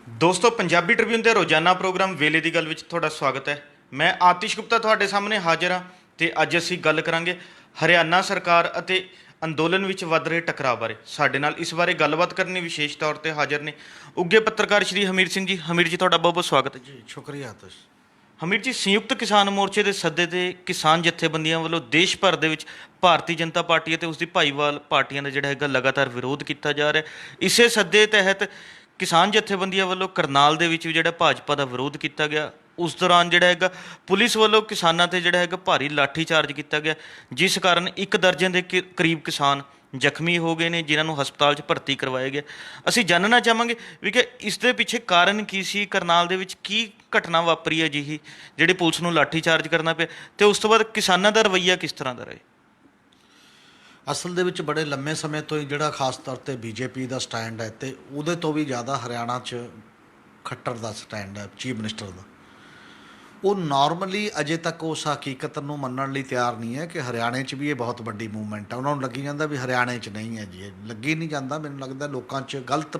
ਦੋਸਤੋ ਪੰਜਾਬੀ ਟ੍ਰਿਬਿਊਨ ਦੇ ਰੋਜ਼ਾਨਾ ਪ੍ਰੋਗਰਾਮ ਵੇਲੇ ਦੀ ਗੱਲ ਵਿੱਚ ਤੁਹਾਡਾ ਸਵਾਗਤ ਹੈ। ਮੈਂ ਆਤਿਸ਼ ਗੁਪਤਾ ਤੁਹਾਡੇ ਸਾਹਮਣੇ ਹਾਜ਼ਰ ਹਾਂ ਤੇ ਅੱਜ ਅਸੀਂ ਗੱਲ ਕਰਾਂਗੇ ਹਰਿਆਣਾ ਸਰਕਾਰ ਅਤੇ ਅੰਦੋਲਨ ਵਿੱਚ ਵੱਧ ਰਹੇ ਟਕਰਾਅ ਬਾਰੇ। ਸਾਡੇ ਨਾਲ ਇਸ ਬਾਰੇ ਗੱਲਬਾਤ ਕਰਨ ਲਈ ਵਿਸ਼ੇਸ਼ ਤੌਰ ਤੇ ਹਾਜ਼ਰ ਨੇ ਉੱਘੇ ਪੱਤਰਕਾਰ ਸ਼੍ਰੀ ਹਮੀਰ ਸਿੰਘ ਜੀ। ਹਮੀਰ ਜੀ, ਤੁਹਾਡਾ ਬਹੁਤ ਬਹੁਤ ਸਵਾਗਤ ਹੈ ਜੀ। ਜੀ ਸ਼ੁਕਰੀਆ ਆਤਿਸ਼। ਹਮੀਰ ਜੀ, ਸੰਯੁਕਤ ਕਿਸਾਨ ਮੋਰਚੇ ਦੇ ਸੱਦੇ ਤੇ ਕਿਸਾਨ ਜਥੇਬੰਦੀਆਂ ਵੱਲੋਂ ਦੇਸ਼ ਭਰ ਦੇ ਵਿੱਚ ਭਾਰਤੀ ਜਨਤਾ ਪਾਰਟੀ ਅਤੇ ਉਸਦੀ ਭਾਈਵਾਲ ਪਾਰਟੀਆਂ ਦਾ ਜਿਹੜਾ ਹੈਗਾ ਲਗਾਤਾਰ ਵਿਰੋਧ ਕੀਤਾ ਜਾ ਰਿਹਾ। ਇਸੇ ਸੱਦੇ ਤਹਿਤ ਕਿਸਾਨ ਜਥੇਬੰਦੀਆਂ ਵੱਲੋਂ ਕਰਨਾਲ ਦੇ ਵਿੱਚ ਵੀ ਜਿਹੜਾ ਭਾਜਪਾ ਦਾ ਵਿਰੋਧ ਕੀਤਾ ਗਿਆ। ਉਸ ਦੌਰਾਨ ਜਿਹੜਾ ਹੈਗਾ ਪੁਲਿਸ ਵੱਲੋਂ ਕਿਸਾਨਾਂ 'ਤੇ ਜਿਹੜਾ ਹੈਗਾ ਭਾਰੀ ਲਾਠੀਚਾਰਜ ਕੀਤਾ ਗਿਆ, ਜਿਸ ਕਾਰਨ 1 ਦਰਜਨ ਦੇ ਕਰੀਬ ਕਿਸਾਨ ਜ਼ਖਮੀ ਹੋ ਗਏ ਨੇ, ਜਿਨ੍ਹਾਂ ਨੂੰ ਹਸਪਤਾਲ 'ਚ ਭਰਤੀ ਕਰਵਾਇਆ ਗਿਆ। ਅਸੀਂ ਜਾਣਨਾ ਚਾਹਾਂਗੇ ਵੀ ਕਿ ਇਸ ਦੇ ਪਿੱਛੇ ਕਾਰਨ ਕੀ ਸੀ, ਕਰਨਾਲ ਦੇ ਵਿੱਚ ਕੀ ਘਟਨਾ ਵਾਪਰੀ ਹੈ ਅਜਿਹੀ ਜਿਹੜੀ ਪੁਲਿਸ ਨੂੰ ਲਾਠੀਚਾਰਜ ਕਰਨਾ ਪਿਆ, ਤੇ ਉਸ ਤੋਂ ਬਾਅਦ ਕਿਸਾਨਾਂ ਦਾ ਰਵੱਈਆ ਕਿਸ ਤਰ੍ਹਾਂ ਦਾ ਰਹੇ। ਅਸਲ ਦੇ ਵਿੱਚ ਬੜੇ ਲੰਮੇ ਸਮੇਂ ਤੋਂ ਹੀ ਜਿਹੜਾ ਖਾਸ ਤੌਰ 'ਤੇ ਬੀਜੇਪੀ ਦਾ ਸਟੈਂਡ ਹੈ ਅਤੇ ਉਹਦੇ ਤੋਂ ਵੀ ਜ਼ਿਆਦਾ ਹਰਿਆਣਾ 'ਚ ਖੱਟਰ ਦਾ ਸਟੈਂਡ ਹੈ ਚੀਫ ਮਿਨਿਸਟਰ ਦਾ। ਉਹ ਨਾਰਮਲੀ ਅਜੇ ਤੱਕ ਉਸ ਹਕੀਕਤ ਨੂੰ ਮੰਨਣ ਲਈ ਤਿਆਰ ਨਹੀਂ ਹੈ ਕਿ ਹਰਿਆਣੇ 'ਚ ਵੀ ਇਹ ਬਹੁਤ ਵੱਡੀ ਮੂਵਮੈਂਟ ਹੈ। ਉਹਨਾਂ ਨੂੰ ਲੱਗੀ ਜਾਂਦਾ ਵੀ ਹਰਿਆਣੇ 'ਚ ਨਹੀਂ ਹੈ ਜੀ, ਇਹ ਲੱਗੀ ਨਹੀਂ ਜਾਂਦਾ। ਮੈਨੂੰ ਲੱਗਦਾ ਲੋਕਾਂ 'ਚ ਗਲਤ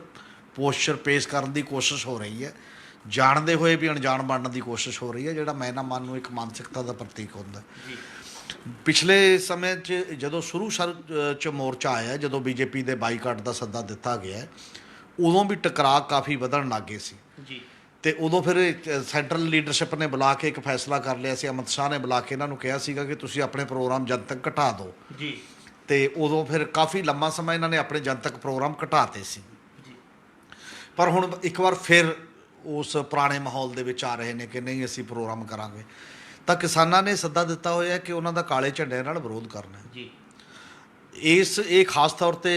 ਪੋਸਚਰ ਪੇਸ਼ ਕਰਨ ਦੀ ਕੋਸ਼ਿਸ਼ ਹੋ ਰਹੀ ਹੈ, ਜਾਣਦੇ ਹੋਏ ਵੀ ਅਣਜਾਣ ਬਣਨ ਦੀ ਕੋਸ਼ਿਸ਼ ਹੋ ਰਹੀ ਹੈ, ਜਿਹੜਾ ਮੈਂ ਨਾ ਮਨ ਨੂੰ ਇੱਕ ਮਾਨਸਿਕਤਾ ਦਾ ਪ੍ਰਤੀਕ ਹੁੰਦਾ। ਪਿਛਲੇ ਸਮੇਂ 'ਚ ਜਦੋਂ ਸ਼ੁਰੂ 'ਚ ਮੋਰਚਾ ਆਇਆ, ਜਦੋਂ ਬੀਜੇਪੀ ਦੇ ਬਾਈਕਾਟ ਦਾ ਸੱਦਾ ਦਿੱਤਾ ਗਿਆ, ਉਦੋਂ ਵੀ ਟਕਰਾਅ ਕਾਫੀ ਵਧਣ ਲੱਗ ਗਏ ਸੀ ਜੀ। ਅਤੇ ਉਦੋਂ ਫਿਰ ਸੈਂਟਰਲ ਲੀਡਰਸ਼ਿਪ ਨੇ ਬੁਲਾ ਕੇ ਇੱਕ ਫੈਸਲਾ ਕਰ ਲਿਆ ਸੀ। ਅਮਿਤ ਸ਼ਾਹ ਨੇ ਬੁਲਾ ਕੇ ਇਹਨਾਂ ਨੂੰ ਕਿਹਾ ਸੀਗਾ ਕਿ ਤੁਸੀਂ ਆਪਣੇ ਪ੍ਰੋਗਰਾਮ ਜਨਤਕ ਘਟਾ ਦਿਓ ਜੀ। ਅਤੇ ਉਦੋਂ ਫਿਰ ਕਾਫੀ ਲੰਮਾ ਸਮਾਂ ਇਹਨਾਂ ਨੇ ਆਪਣੇ ਜਨਤਕ ਪ੍ਰੋਗਰਾਮ ਘਟਾਤੇ ਸੀ। ਪਰ ਹੁਣ ਇੱਕ ਵਾਰ ਫਿਰ ਉਸ ਪੁਰਾਣੇ ਮਾਹੌਲ ਦੇ ਵਿੱਚ ਆ ਰਹੇ ਨੇ ਕਿ ਨਹੀਂ ਅਸੀਂ ਪ੍ਰੋਗਰਾਮ ਕਰਾਂਗੇ, ਤਾਂ ਕਿਸਾਨਾਂ ਨੇ ਸੱਦਾ ਦਿੱਤਾ ਹੋਇਆ ਕਿ ਉਹਨਾਂ ਦਾ ਕਾਲੇ ਝੰਡੇ ਨਾਲ ਵਿਰੋਧ ਕਰਨਾ ਜੀ। ਇਹ ਖਾਸ ਤੌਰ 'ਤੇ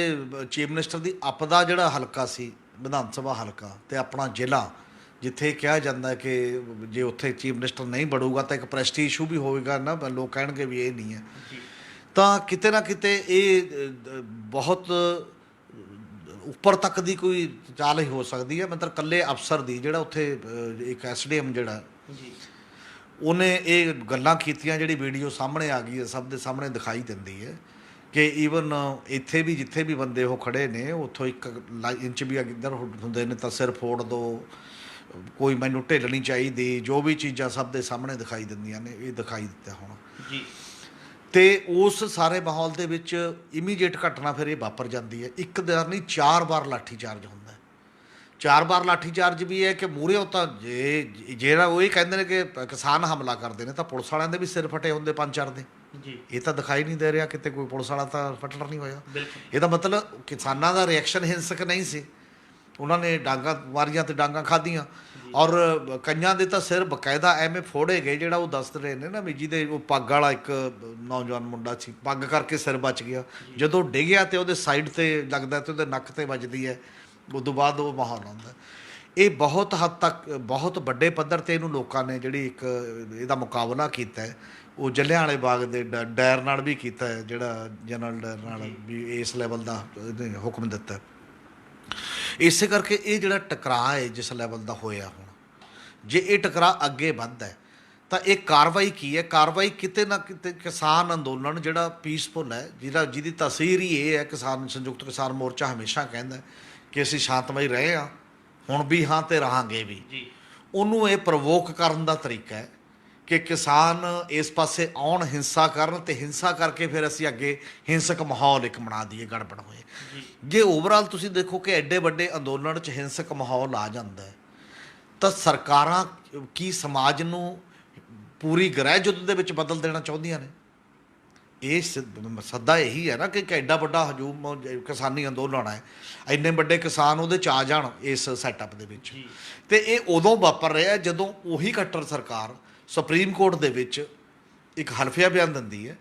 ਚੀਫ ਮਿਨਿਸਟਰ ਦੀ ਆਪਦਾ ਜਿਹੜਾ ਹਲਕਾ ਸੀ, ਵਿਧਾਨ ਸਭਾ ਹਲਕਾ ਅਤੇ ਆਪਣਾ ਜ਼ਿਲ੍ਹਾ, ਜਿੱਥੇ ਕਿਹਾ ਜਾਂਦਾ ਕਿ ਜੇ ਉੱਥੇ ਚੀਫ ਮਿਨਿਸਟਰ ਨਹੀਂ ਬਣੂਗਾ ਤਾਂ ਇੱਕ ਪ੍ਰੈਸਟੀਜ ਇਸ਼ੂ ਵੀ ਹੋਵੇਗਾ ਨਾ, ਲੋਕ ਕਹਿਣਗੇ ਵੀ ਇਹ ਨਹੀਂ ਹੈ। ਤਾਂ ਕਿਤੇ ਨਾ ਕਿਤੇ ਇਹ ਬਹੁਤ ਉੱਪਰ ਤੱਕ ਦੀ ਕੋਈ ਚਾਲ ਹੀ ਹੋ ਸਕਦੀ ਹੈ। ਮਤਲਬ ਇਕੱਲੇ ਅਫਸਰ ਦੀ, ਜਿਹੜਾ ਉੱਥੇ ਇੱਕ SDM ਜਿਹੜਾ ਉਹਨੇ ਇਹ ਗੱਲਾਂ ਕੀਤੀਆਂ, ਜਿਹੜੀ ਵੀਡੀਓ ਸਾਹਮਣੇ ਆ ਗਈ ਹੈ, ਸਭ ਦੇ ਸਾਹਮਣੇ ਦਿਖਾਈ ਦਿੰਦੀ ਹੈ ਕਿ ਈਵਨ ਇੱਥੇ ਵੀ ਜਿੱਥੇ ਵੀ ਬੰਦੇ ਉਹ ਖੜ੍ਹੇ ਨੇ, ਉੱਥੋਂ 1 ਇੰਚ ਵੀ ਇੱਧਰ ਹੁੰਦੇ ਨੇ ਤਾਂ ਸਿਰ ਫੋੜ ਦਿਓ, ਕੋਈ ਮੈਨੂੰ ਢਿੱਲ ਨਹੀਂ ਚਾਹੀਦੀ, ਜੋ ਵੀ ਚੀਜ਼ਾਂ ਸਭ ਦੇ ਸਾਹਮਣੇ ਦਿਖਾਈ ਦਿੰਦੀਆਂ ਨੇ, ਇਹ ਦਿਖਾਈ ਦਿੱਤਾ ਹੁਣ ਜੀ। ਅਤੇ ਉਸ ਸਾਰੇ ਮਾਹੌਲ ਦੇ ਵਿੱਚ ਇਮੀਡੀਏਟ ਘਟਨਾ ਫਿਰ ਇਹ ਵਾਪਰ ਜਾਂਦੀ ਹੈ। ਇੱਕ ਦਿਨ ਨਹੀਂ, 4 ਵਾਰ ਲਾਠੀਚਾਰਜ ਹੁੰਦਾ। 4 ਵਾਰ ਲਾਠੀਚਾਰਜ ਵੀ ਹੈ ਕਿ ਮੂਹਰੇ ਉਹ ਤਾਂ ਜਿਹੜਾ ਉਹ ਇਹ ਕਹਿੰਦੇ ਨੇ ਕਿ ਕਿਸਾਨ ਹਮਲਾ ਕਰਦੇ ਨੇ, ਤਾਂ ਪੁਲਿਸ ਵਾਲਿਆਂ ਦੇ ਵੀ ਸਿਰ ਫਟੇ ਹੁੰਦੇ 5-4 ਦੇ ਜੀ। ਇਹ ਤਾਂ ਦਿਖਾਈ ਨਹੀਂ ਦੇ ਰਿਹਾ ਕਿਤੇ ਕੋਈ ਪੁਲਿਸ ਵਾਲਾ ਤਾਂ ਫਟੜ ਨਹੀਂ ਹੋਇਆ। ਇਹਦਾ ਮਤਲਬ ਕਿਸਾਨਾਂ ਦਾ ਰਿਐਕਸ਼ਨ ਹਿੰਸਕ ਨਹੀਂ ਸੀ, ਉਹਨਾਂ ਨੇ ਡਾਂਗਾਂ ਮਾਰੀਆਂ ਅਤੇ ਡਾਂਗਾਂ ਖਾਧੀਆਂ, ਔਰ ਕਈਆਂ ਦੇ ਤਾਂ ਸਿਰ ਬਕਾਇਦਾ ਐਵੇਂ ਫੋੜੇ ਗਏ। ਜਿਹੜਾ ਉਹ ਦੱਸ ਰਹੇ ਨੇ ਨਾ ਵੀ ਜਿਹਦੇ ਉਹ ਪੱਗ ਵਾਲਾ ਇੱਕ ਨੌਜਵਾਨ ਮੁੰਡਾ ਸੀ, ਪੱਗ ਕਰਕੇ ਸਿਰ ਬਚ ਗਿਆ, ਜਦੋਂ ਡਿੱਗਿਆ ਅਤੇ ਉਹਦੇ ਸਾਈਡ 'ਤੇ ਲੱਗਦਾ ਅਤੇ ਉਹਦੇ ਨੱਕ 'ਤੇ ਵੱਜਦੀ ਹੈ, ਉਦੋਂ ਬਾਅਦ ਉਹ ਮਾਹੌਲ ਆਉਂਦਾ। ਇਹ ਬਹੁਤ ਹੱਦ ਤੱਕ ਬਹੁਤ ਵੱਡੇ ਪੱਧਰ 'ਤੇ ਇਹਨੂੰ ਲੋਕਾਂ ਨੇ ਜਿਹੜੀ ਇੱਕ ਇਹਦਾ ਮੁਕਾਬਲਾ ਕੀਤਾ, ਉਹ ਜਲ੍ਹਿਆਂਵਾਲੇ ਬਾਗ ਦੇ ਡਾਇਰ ਨਾਲ ਵੀ ਕੀਤਾ ਹੈ, ਜਿਹੜਾ ਜਨਰਲ ਡਾਇਰ ਨਾਲ ਵੀ ਇਸ ਲੈਵਲ ਦਾ ਇਹਨੇ ਹੁਕਮ ਦਿੱਤਾ। ਇਸੇ ਕਰਕੇ ਇਹ ਜਿਹੜਾ ਟਕਰਾਅ ਹੈ ਜਿਸ ਲੈਵਲ ਦਾ ਹੋਇਆ ਹੁਣ, ਜੇ ਇਹ ਟਕਰਾਅ ਅੱਗੇ ਵੱਧਦਾ ਹੈ ਤਾਂ ਇਹ ਕਾਰਵਾਈ ਕੀ ਹੈ? ਕਾਰਵਾਈ ਕਿਤੇ ਨਾ ਕਿਤੇ ਕਿਸਾਨ ਅੰਦੋਲਨ ਜਿਹੜਾ ਪੀਸਫੁਲ ਹੈ, ਜਿਹਦੀ ਤਸਵੀਰ ਹੀ ਇਹ ਹੈ, ਸੰਯੁਕਤ ਕਿਸਾਨ ਮੋਰਚਾ ਹਮੇਸ਼ਾ ਕਹਿੰਦਾ ਕਿ ਅਸੀਂ ਸ਼ਾਂਤਮਈ ਰਹੇ ਹਾਂ, ਹੁਣ ਵੀ ਹਾਂ ਅਤੇ ਰਹਾਂਗੇ ਵੀ। ਉਹਨੂੰ ਇਹ ਪ੍ਰਵੋਕ ਕਰਨ ਦਾ ਤਰੀਕਾ ਹੈ ਕਿ ਕਿਸਾਨ ਇਸ ਪਾਸੇ ਆਉਣ, ਹਿੰਸਾ ਕਰਨ, ਅਤੇ ਹਿੰਸਾ ਕਰਕੇ ਫਿਰ ਅਸੀਂ ਅੱਗੇ ਹਿੰਸਕ ਮਾਹੌਲ ਇੱਕ ਬਣਾ ਦਈਏ, ਗੜਬੜ ਹੋਏ। ਜੇ ਓਵਰਆਲ ਤੁਸੀਂ ਦੇਖੋ ਕਿ ਐਡੇ ਵੱਡੇ ਅੰਦੋਲਨ 'ਚ ਹਿੰਸਕ ਮਾਹੌਲ ਆ ਜਾਂਦਾ ਹੈ, ਤਾਂ ਸਰਕਾਰਾਂ ਕੀ ਸਮਾਜ ਨੂੰ ਪੂਰੀ ਗ੍ਰਹਿ ਯੁੱਧ ਦੇ ਵਿੱਚ ਬਦਲ ਦੇਣਾ ਚਾਹੁੰਦੀਆਂ ਨੇ? ਇਹ ਸੱਦਾ ਇਹੀ ਹੈ ਨਾ ਕਿ ਐਡਾ ਵੱਡਾ ਹਜੂਮ ਕਿਸਾਨੀ ਅੰਦੋਲਨ ਹੈ, ਇੰਨੇ ਵੱਡੇ ਕਿਸਾਨ ਉਹਦੇ 'ਚ ਆ ਜਾਣ ਇਸ ਸੈਟਅਪ ਦੇ ਵਿੱਚ। ਅਤੇ ਇਹ ਉਦੋਂ ਵਾਪਰ ਰਿਹਾ ਜਦੋਂ ਉਹੀ ਖੱਟਰ ਸਰਕਾਰ ਸੁਪਰੀਮ ਕੋਰਟ ਦੇ ਵਿੱਚ ਇੱਕ ਹਲਫੀਆ ਬਿਆਨ ਦਿੰਦੀ ਹੈ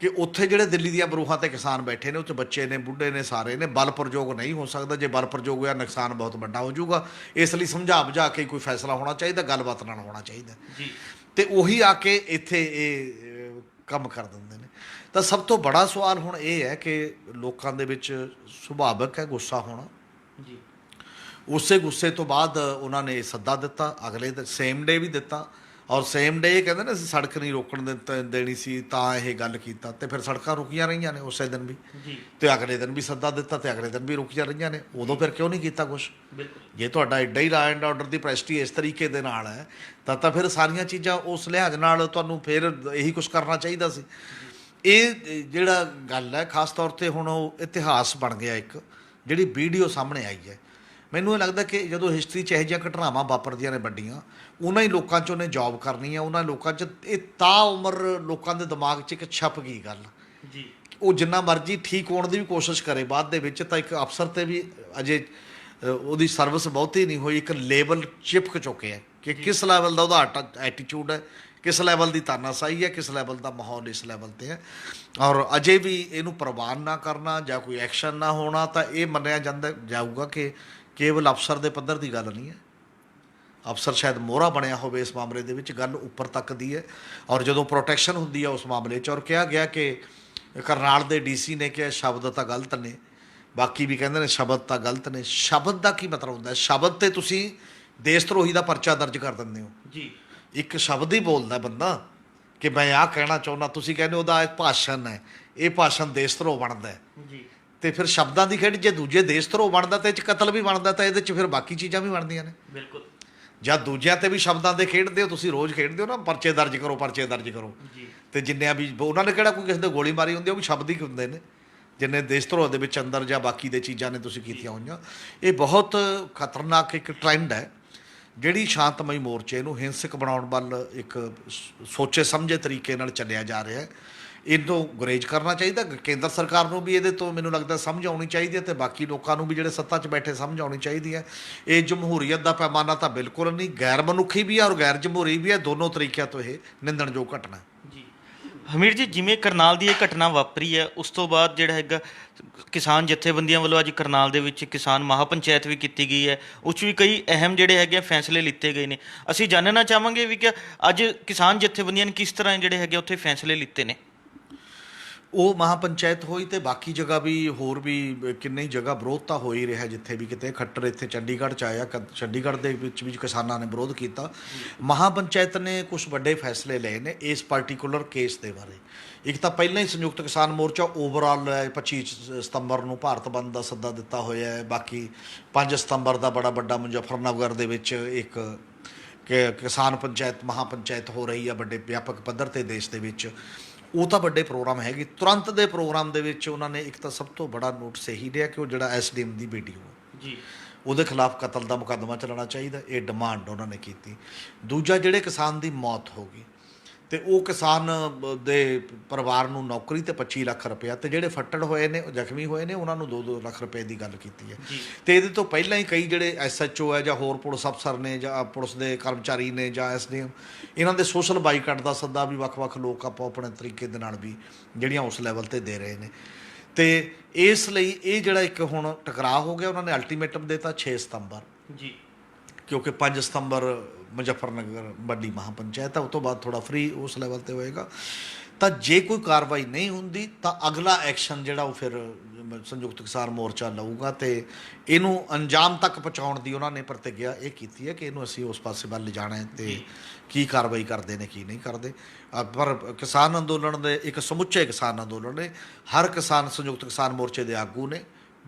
ਕਿ ਉੱਥੇ ਜਿਹੜੇ ਦਿੱਲੀ ਦੀਆਂ ਬਰੂਹਾਂ 'ਤੇ ਕਿਸਾਨ ਬੈਠੇ ਨੇ, ਉੱਥੇ ਬੱਚੇ ਨੇ, ਬੁੱਢੇ ਨੇ, ਸਾਰੇ ਨੇ, ਬਲ ਪ੍ਰਯੋਗ ਨਹੀਂ ਹੋ ਸਕਦਾ। ਜੇ ਬਲ ਪ੍ਰਯੋਗ ਹੋਇਆ ਨੁਕਸਾਨ ਬਹੁਤ ਵੱਡਾ ਹੋ ਜਾਊਗਾ। ਇਸ ਲਈ ਸਮਝਾ ਬੁਝਾ ਕੇ ਕੋਈ ਫੈਸਲਾ ਹੋਣਾ ਚਾਹੀਦਾ, ਗੱਲਬਾਤ ਨਾਲ ਹੋਣਾ ਚਾਹੀਦਾ ਜੀ। ਅਤੇ ਉਹੀ ਆ ਕੇ ਇੱਥੇ ਇਹ ਕੰਮ ਕਰ ਦਿੰਦੇ ਨੇ। ਤਾਂ ਸਭ ਤੋਂ ਬੜਾ ਸਵਾਲ ਹੁਣ ਇਹ ਹੈ ਕਿ ਲੋਕਾਂ ਦੇ ਵਿੱਚ ਸੁਭਾਵਿਕ ਹੈ ਗੁੱਸਾ ਹੋਣਾ ਜੀ। ਉਸੇ ਗੁੱਸੇ ਤੋਂ ਬਾਅਦ ਉਹਨਾਂ ਨੇ ਸੱਦਾ ਦਿੱਤਾ, ਅਗਲੇ ਦਿਨ ਸੇਮ ਡੇ ਵੀ ਦਿੱਤਾ, ਔਰ ਸੇਮ ਡੇ ਕਹਿੰਦੇ ਨੇ ਅਸੀਂ ਸੜਕ ਨਹੀਂ ਰੋਕਣ ਦੇਣੀ ਸੀ ਤਾਂ ਇਹ ਗੱਲ ਕੀਤਾ, ਤੇ ਫਿਰ ਸੜਕਾਂ ਰੁਕੀਆਂ ਰਹੀਆਂ ਨੇ ਉਸੇ ਦਿਨ ਵੀ ਜੀ ਤੇ ਅਗਲੇ ਦਿਨ ਵੀ ਸੱਦਾ ਦਿੱਤਾ ਤੇ ਅਗਲੇ ਦਿਨ ਵੀ ਰੁਕੀਆਂ ਰਹੀਆਂ ਨੇ। ਉਦੋਂ ਫਿਰ ਕਿਉਂ ਨਹੀਂ ਕੀਤਾ ਕੁਛ? ਬਿਲਕੁਲ ਜੇ ਤੁਹਾਡਾ ਐਡਾ ਹੀ ਲਾਅ ਐਂਡ ਆਰਡਰ ਦੀ ਪ੍ਰੈਸਟੀ ਇਸ ਤਰੀਕੇ ਦੇ ਨਾਲ ਹੈ ਤਾਂ ਫਿਰ ਸਾਰੀਆਂ ਚੀਜ਼ਾਂ ਉਸ ਲਿਹਾਜ਼ ਨਾਲ ਤੁਹਾਨੂੰ ਫਿਰ ਇਹੀ ਕੁਛ ਕਰਨਾ ਚਾਹੀਦਾ ਸੀ। ਇਹ ਜਿਹੜਾ ਗੱਲ ਹੈ ਖਾਸ ਤੌਰ 'ਤੇ ਹੁਣ ਉਹ ਇਤਿਹਾਸ ਬਣ ਗਿਆ ਇੱਕ, ਜਿਹੜੀ ਵੀਡੀਓ ਸਾਹਮਣੇ ਆਈ ਹੈ। ਮੈਨੂੰ ਇਹ ਲੱਗਦਾ ਕਿ ਜਦੋਂ ਹਿਸਟਰੀ 'ਚ ਇਹੋ ਜਿਹੀਆਂ ਘਟਨਾਵਾਂ ਵਾਪਰਦੀਆਂ ਨੇ ਵੱਡੀਆਂ, ਉਹਨਾਂ ਹੀ ਲੋਕਾਂ 'ਚ ਉਹਨੇ ਜੌਬ ਕਰਨੀ ਹੈ, ਉਹਨਾਂ ਲੋਕਾਂ 'ਚ ਇਹ ਤਾਂ ਉਮਰ ਲੋਕਾਂ ਦੇ ਦਿਮਾਗ 'ਚ ਇੱਕ ਛਪ ਗਈ ਗੱਲ। ਜੀ ਉਹ ਜਿੰਨਾ ਮਰਜ਼ੀ ਠੀਕ ਹੋਣ ਦੀ ਵੀ ਕੋਸ਼ਿਸ਼ ਕਰੇ ਬਾਅਦ ਦੇ ਵਿੱਚ, ਤਾਂ ਇੱਕ ਅਫਸਰ 'ਤੇ ਵੀ ਅਜੇ ਉਹਦੀ ਸਰਵਿਸ ਬਹੁਤੀ ਨਹੀਂ ਹੋਈ, ਇੱਕ ਲੇਬਲ ਚਿਪਕ ਚੁੱਕਿਆ ਕਿ ਕਿਸ ਲੈਵਲ ਦਾ ਉਹਦਾ ਐਟੀਟਿਊਡ ਹੈ, ਕਿਸ ਲੈਵਲ ਦੀ ਤਾਨਾਸ਼ਾਹੀ ਹੈ, ਕਿਸ ਲੈਵਲ ਦਾ ਮਾਹੌਲ ਇਸ ਲੈਵਲ 'ਤੇ ਹੈ। ਔਰ ਅਜੇ ਵੀ ਇਹਨੂੰ ਪ੍ਰਵਾਨ ਨਾ ਕਰਨਾ ਜਾਂ ਕੋਈ ਐਕਸ਼ਨ ਨਾ ਹੋਣਾ ਤਾਂ ਇਹ ਮੰਨਿਆ ਜਾਊਗਾ ਕਿ ਕੇਵਲ ਅਫਸਰ ਦੇ ਪੱਧਰ ਦੀ ਗੱਲ ਨਹੀਂ ਹੈ। ਅਫਸਰ ਸ਼ਾਇਦ ਮੋਹਰਾ ਬਣਿਆ ਹੋਵੇ ਇਸ ਮਾਮਲੇ ਦੇ ਵਿੱਚ, ਗੱਲ ਉੱਪਰ ਤੱਕ ਦੀ ਹੈ। ਔਰ ਜਦੋਂ ਪ੍ਰੋਟੈਕਸ਼ਨ ਹੁੰਦੀ ਹੈ ਉਸ ਮਾਮਲੇ 'ਚ, ਔਰ ਕਿਹਾ ਗਿਆ ਕਿ ਕਰਨਾਲ ਦੇ ਡੀਸੀ ਨੇ ਕਿਹਾ ਸ਼ਬਦ ਤਾਂ ਗਲਤ ਨੇ, ਬਾਕੀ ਵੀ ਕਹਿੰਦੇ ਨੇ ਸ਼ਬਦ ਤਾਂ ਗਲਤ ਨੇ। ਸ਼ਬਦ ਦਾ ਕੀ ਮਤਲਬ ਹੁੰਦਾ? ਸ਼ਬਦ 'ਤੇ ਤੁਸੀਂ ਦੇਸ਼ ਧਰੋਹੀ ਦਾ ਪਰਚਾ ਦਰਜ ਕਰ ਦਿੰਦੇ ਹੋ। ਜੀ ਇੱਕ ਸ਼ਬਦ ਹੀ ਬੋਲਦਾ ਬੰਦਾ ਕਿ ਮੈਂ ਆਹ ਕਹਿਣਾ ਚਾਹੁੰਦਾ, ਤੁਸੀਂ ਕਹਿੰਦੇ ਉਹਦਾ ਇੱਕ ਭਾਸ਼ਣ ਹੈ, ਇਹ ਭਾਸ਼ਣ ਦੇਸ਼ ਧਰੋਹ ਬਣਦਾ ਹੈ। ਜੀ ਤੇ ਫਿਰ ਸ਼ਬਦਾਂ ਦੀ ਖੇਡ ਜੇ ਦੂਜੇ ਦੇਸ਼ ਧਰੋਹ ਬਣਦਾ ਤੇ ਇਹ 'ਚ ਕਤਲ ਵੀ ਬਣਦਾ, ਤਾਂ ਇਹਦੇ 'ਚ ਫਿਰ ਬਾਕੀ ਚੀਜ਼ਾਂ ਵੀ ਬਣਦੀਆਂ ਨੇ। ਬਿਲਕੁਲ ਜਾਂ ਦੂਜਿਆਂ ਤੇ ਵੀ ਸ਼ਬਦਾਂ ਦੇ ਖੇਡਦੇ ਹੋ ਤੁਸੀਂ, ਰੋਜ਼ ਖੇਡਦੇ ਹੋ ਨਾ, ਪਰਚੇ ਦਰਜ ਕਰੋ ਪਰਚੇ ਦਰਜ ਕਰੋ। ਜੀ ਤੇ ਜਿੰਨਿਆਂ ਵੀ ਉਹਨਾਂ ਨੇ ਕਿਹੜਾ ਕੋਈ ਕਿਸੇ ਦੇ ਗੋਲੀ ਮਾਰੀ ਹੁੰਦੀ, ਉਹ ਵੀ ਸ਼ਬਦ ਹੀ ਹੁੰਦੇ ਨੇ ਜਿੰਨੇ ਦੇਸ਼ ਧਰੋਹ ਦੇ ਵਿੱਚ ਅੰਦਰ ਜਾਂ ਬਾਕੀ ਦੇ ਚੀਜ਼ਾਂ ਨੇ ਤੁਸੀਂ ਕੀਤੀਆਂ ਹੋਈਆਂ। ਇਹ ਬਹੁਤ ਖਤਰਨਾਕ ਇੱਕ ਟ੍ਰੈਂਡ ਹੈ ਜਿਹੜੀ ਸ਼ਾਂਤਮਈ ਮੋਰਚੇ ਨੂੰ ਹਿੰਸਕ ਬਣਾਉਣ ਵੱਲ ਇੱਕ ਸੋਚੇ ਸਮਝੇ ਤਰੀਕੇ ਨਾਲ ਚੱਲਿਆ ਜਾ ਰਿਹਾ ਹੈ। ਇਹਨੂੰ ਗੁਰੇਜ਼ ਕਰਨਾ ਚਾਹੀਦਾ। ਕੇਂਦਰ ਸਰਕਾਰ ਨੂੰ ਵੀ ਇਹਦੇ ਤੋਂ ਮੈਨੂੰ ਲੱਗਦਾ ਸਮਝ ਆਉਣੀ ਚਾਹੀਦੀ ਹੈ, ਤੇ ਬਾਕੀ ਲੋਕਾਂ ਨੂੰ ਵੀ ਜਿਹੜੇ ਸੱਤਾ 'ਚ ਬੈਠੇ ਸਮਝ ਆਉਣੀ ਚਾਹੀਦੀ ਹੈ। ਇਹ ਜਮਹੂਰੀਅਤ ਦਾ ਪੈਮਾਨਾ ਤਾਂ ਬਿਲਕੁਲ ਨਹੀਂ, ਗੈਰ ਮਨੁੱਖੀ ਵੀ ਹੈ ਔਰ ਗੈਰ ਜਮਹੂਰੀ ਵੀ ਹੈ, ਦੋਨੋਂ ਤਰੀਕਿਆਂ ਤੋਂ ਇਹ ਨਿੰਦਣਯੋਗ ਘਟਨਾ ਹੈ। ਜੀ ਹਮੀਰ ਜੀ, ਜਿਵੇਂ ਕਰਨਾਲ ਦੀ ਇਹ ਘਟਨਾ ਵਾਪਰੀ ਹੈ, ਉਸ ਤੋਂ ਬਾਅਦ ਜਿਹੜਾ ਹੈਗਾ ਕਿਸਾਨ ਜਥੇਬੰਦੀਆਂ ਵੱਲੋਂ ਅੱਜ ਕਰਨਾਲ ਦੇ ਵਿੱਚ ਕਿਸਾਨ ਮਹਾਪੰਚਾਇਤ ਵੀ ਕੀਤੀ ਗਈ ਹੈ, ਉਸ 'ਚ ਵੀ ਕਈ ਅਹਿਮ ਜਿਹੜੇ ਹੈਗੇ ਫੈਸਲੇ ਲਿੱਤੇ ਗਏ ਨੇ। ਅਸੀਂ ਜਾਣਨਾ ਚਾਹਾਂਗੇ ਵੀ ਕਿ ਅੱਜ ਕਿਸਾਨ ਜਥੇਬੰਦੀਆਂ ਨੇ ਕਿਸ ਤਰ੍ਹਾਂ ਜਿਹੜੇ ਹੈਗੇ ਉੱਥੇ ਫੈਸਲੇ ਲਿੱਤੇ ਨੇ। ਉਹ ਮਹਾਪੰਚਾਇਤ ਹੋਈ ਤੇ ਬਾਕੀ ਜਗ੍ਹਾ ਵੀ ਹੋਰ ਵੀ ਕਿੰਨੀ ਜਗ੍ਹਾ ਵਿਰੋਧ ਤਾਂ ਹੋ ਹੀ ਰਿਹਾ, ਜਿੱਥੇ ਵੀ ਕਿਤੇ ਖੱਟਰ ਇੱਥੇ ਚੰਡੀਗੜ੍ਹ 'ਚ ਆਇਆ, ਚੰਡੀਗੜ੍ਹ ਦੇ ਵਿੱਚ ਵੀ ਕਿਸਾਨਾਂ ਨੇ ਵਿਰੋਧ ਕੀਤਾ। ਮਹਾਪੰਚਾਇਤ ਨੇ ਕੁਝ ਵੱਡੇ ਫੈਸਲੇ ਲਏ ਨੇ ਇਸ ਪਾਰਟੀਕੂਲਰ ਕੇਸ ਦੇ ਬਾਰੇ। ਇੱਕ ਤਾਂ ਪਹਿਲਾਂ ਹੀ ਸੰਯੁਕਤ ਕਿਸਾਨ ਮੋਰਚਾ ਓਵਰਆਲ 25 ਸਤੰਬਰ ਨੂੰ ਭਾਰਤ ਬੰਦ ਦਾ ਸੱਦਾ ਦਿੱਤਾ ਹੋਇਆ ਹੈ। ਬਾਕੀ 5 ਸਤੰਬਰ ਦਾ ਬੜਾ ਵੱਡਾ ਮੁਜ਼ੱਫਰਨਗਰ ਦੇ ਵਿੱਚ ਇੱਕ ਕਿਸਾਨ ਪੰਚਾਇਤ ਮਹਾਪੰਚਾਇਤ ਹੋ ਰਹੀ ਹੈ ਵੱਡੇ ਵਿਆਪਕ ਪੱਧਰ 'ਤੇ ਦੇਸ਼ ਦੇ ਵਿੱਚ। ਉਹ ਤਾਂ ਵੱਡੇ ਪ੍ਰੋਗਰਾਮ ਹੈਗੇ। ਤੁਰੰਤ ਦੇ ਪ੍ਰੋਗਰਾਮ ਦੇ ਵਿੱਚ ਉਹਨਾਂ ਨੇ ਇੱਕ ਤਾਂ ਸਭ ਤੋਂ ਬੜਾ ਨੋਟਿਸ ਇਹੀ ਲਿਆ ਕਿ ਉਹ ਜਿਹੜਾ ਐਸਡੀਐਮ ਦੀ ਵੀਡੀਓ ਜੀ ਉਹਦੇ ਖਿਲਾਫ ਕਤਲ ਦਾ ਮੁਕੱਦਮਾ ਚੱਲਣਾ ਚਾਹੀਦਾ, ਇਹ ਡਿਮਾਂਡ ਉਹਨਾਂ ਨੇ ਕੀਤੀ। ਦੂਜਾ, ਜਿਹੜੇ ਕਿਸਾਨ ਦੀ ਮੌਤ ਹੋ ਗਈ ਤੇ ਉਹ ਕਿਸਾਨ ਦੇ ਪਰਿਵਾਰ ਨੂੰ ਨੌਕਰੀ ਤੇ 25 ਲੱਖ ਰੁਪਇਆ, ਤੇ ਜਿਹੜੇ ਫੱਟੜ ਹੋਏ ਨੇ ਜ਼ਖਮੀ ਹੋਏ ਨੇ ਉਹਨਾਂ ਨੂੰ 2-2 ਲੱਖ ਰੁਪਏ ਦੀ ਗੱਲ ਕੀਤੀ ਹੈ। ਤੇ ਇਹਦੇ ਤੋਂ ਪਹਿਲਾਂ ਹੀ ਕਈ ਜਿਹੜੇ ਐਸਐਚਓ ਹੈ ਜਾਂ ਹੋਰ ਪੁਲਿਸ ਅਫਸਰ ਨੇ ਜਾਂ ਪੁਲਿਸ ਦੇ ਕਰਮਚਾਰੀ ਨੇ ਜਾਂ ਐਸਡੀਐਮ, ਇਹਨਾਂ ਦੇ ਸੋਸ਼ਲ ਬਾਈਕਾਟ ਦਾ ਸੱਦਾ ਵੀ ਵੱਖ-ਵੱਖ ਲੋਕ ਆਪੋ ਆਪਣੇ ਤਰੀਕੇ ਦੇ ਨਾਲ ਵੀ ਜਿਹੜੀਆਂ ਉਸ ਲੈਵਲ 'ਤੇ ਦੇ ਰਹੇ ਨੇ। ਤੇ ਇਸ ਲਈ ਇਹ ਜਿਹੜਾ ਇੱਕ ਹੁਣ ਟਕਰਾਅ ਹੋ ਗਿਆ, ਉਹਨਾਂ ਨੇ ਅਲਟੀਮੇਟਮ ਦਿੱਤਾ 6 ਸਤੰਬਰ ਜੀ, ਕਿਉਂਕਿ 5 ਸਤੰਬਰ ਮੁਜ਼ੱਫਰਨਗਰ ਵੱਡੀ ਮਹਾਪੰਚਾਇਤ ਹੈ, ਉਸ ਤੋਂ ਬਾਅਦ ਥੋੜ੍ਹਾ ਫਰੀ ਉਸ ਲੈਵਲ 'ਤੇ ਹੋਏਗਾ। ਤਾਂ ਜੇ ਕੋਈ ਕਾਰਵਾਈ ਨਹੀਂ ਹੁੰਦੀ ਤਾਂ ਅਗਲਾ ਐਕਸ਼ਨ ਜਿਹੜਾ ਉਹ ਫਿਰ ਸੰਯੁਕਤ ਕਿਸਾਨ ਮੋਰਚਾ ਲਊਗਾ, ਤੇ ਇਹਨੂੰ ਅੰਜਾਮ ਤੱਕ ਪਹੁੰਚਾਉਣ ਦੀ ਉਹਨਾਂ ਨੇ ਪ੍ਰਤਿੱਗਿਆ ਇਹ ਕੀਤੀ ਹੈ ਕਿ ਇਹਨੂੰ ਅਸੀਂ ਉਸ ਪਾਸੇ ਵੱਲ ਲਿਜਾਣਾ ਹੈ ਤੇ ਕੀ ਕਾਰਵਾਈ ਕਰਦੇ ਨੇ ਕੀ ਨਹੀਂ ਕਰਦੇ। ਪਰ ਕਿਸਾਨ ਅੰਦੋਲਨ ਦੇ ਇੱਕ ਸਮੁੱਚੇ ਕਿਸਾਨ ਅੰਦੋਲਨ ਨੇ, ਹਰ ਕਿਸਾਨ ਸੰਯੁਕਤ ਕਿਸਾਨ ਮੋਰਚੇ ਦੇ ਆਗੂ ਨੇ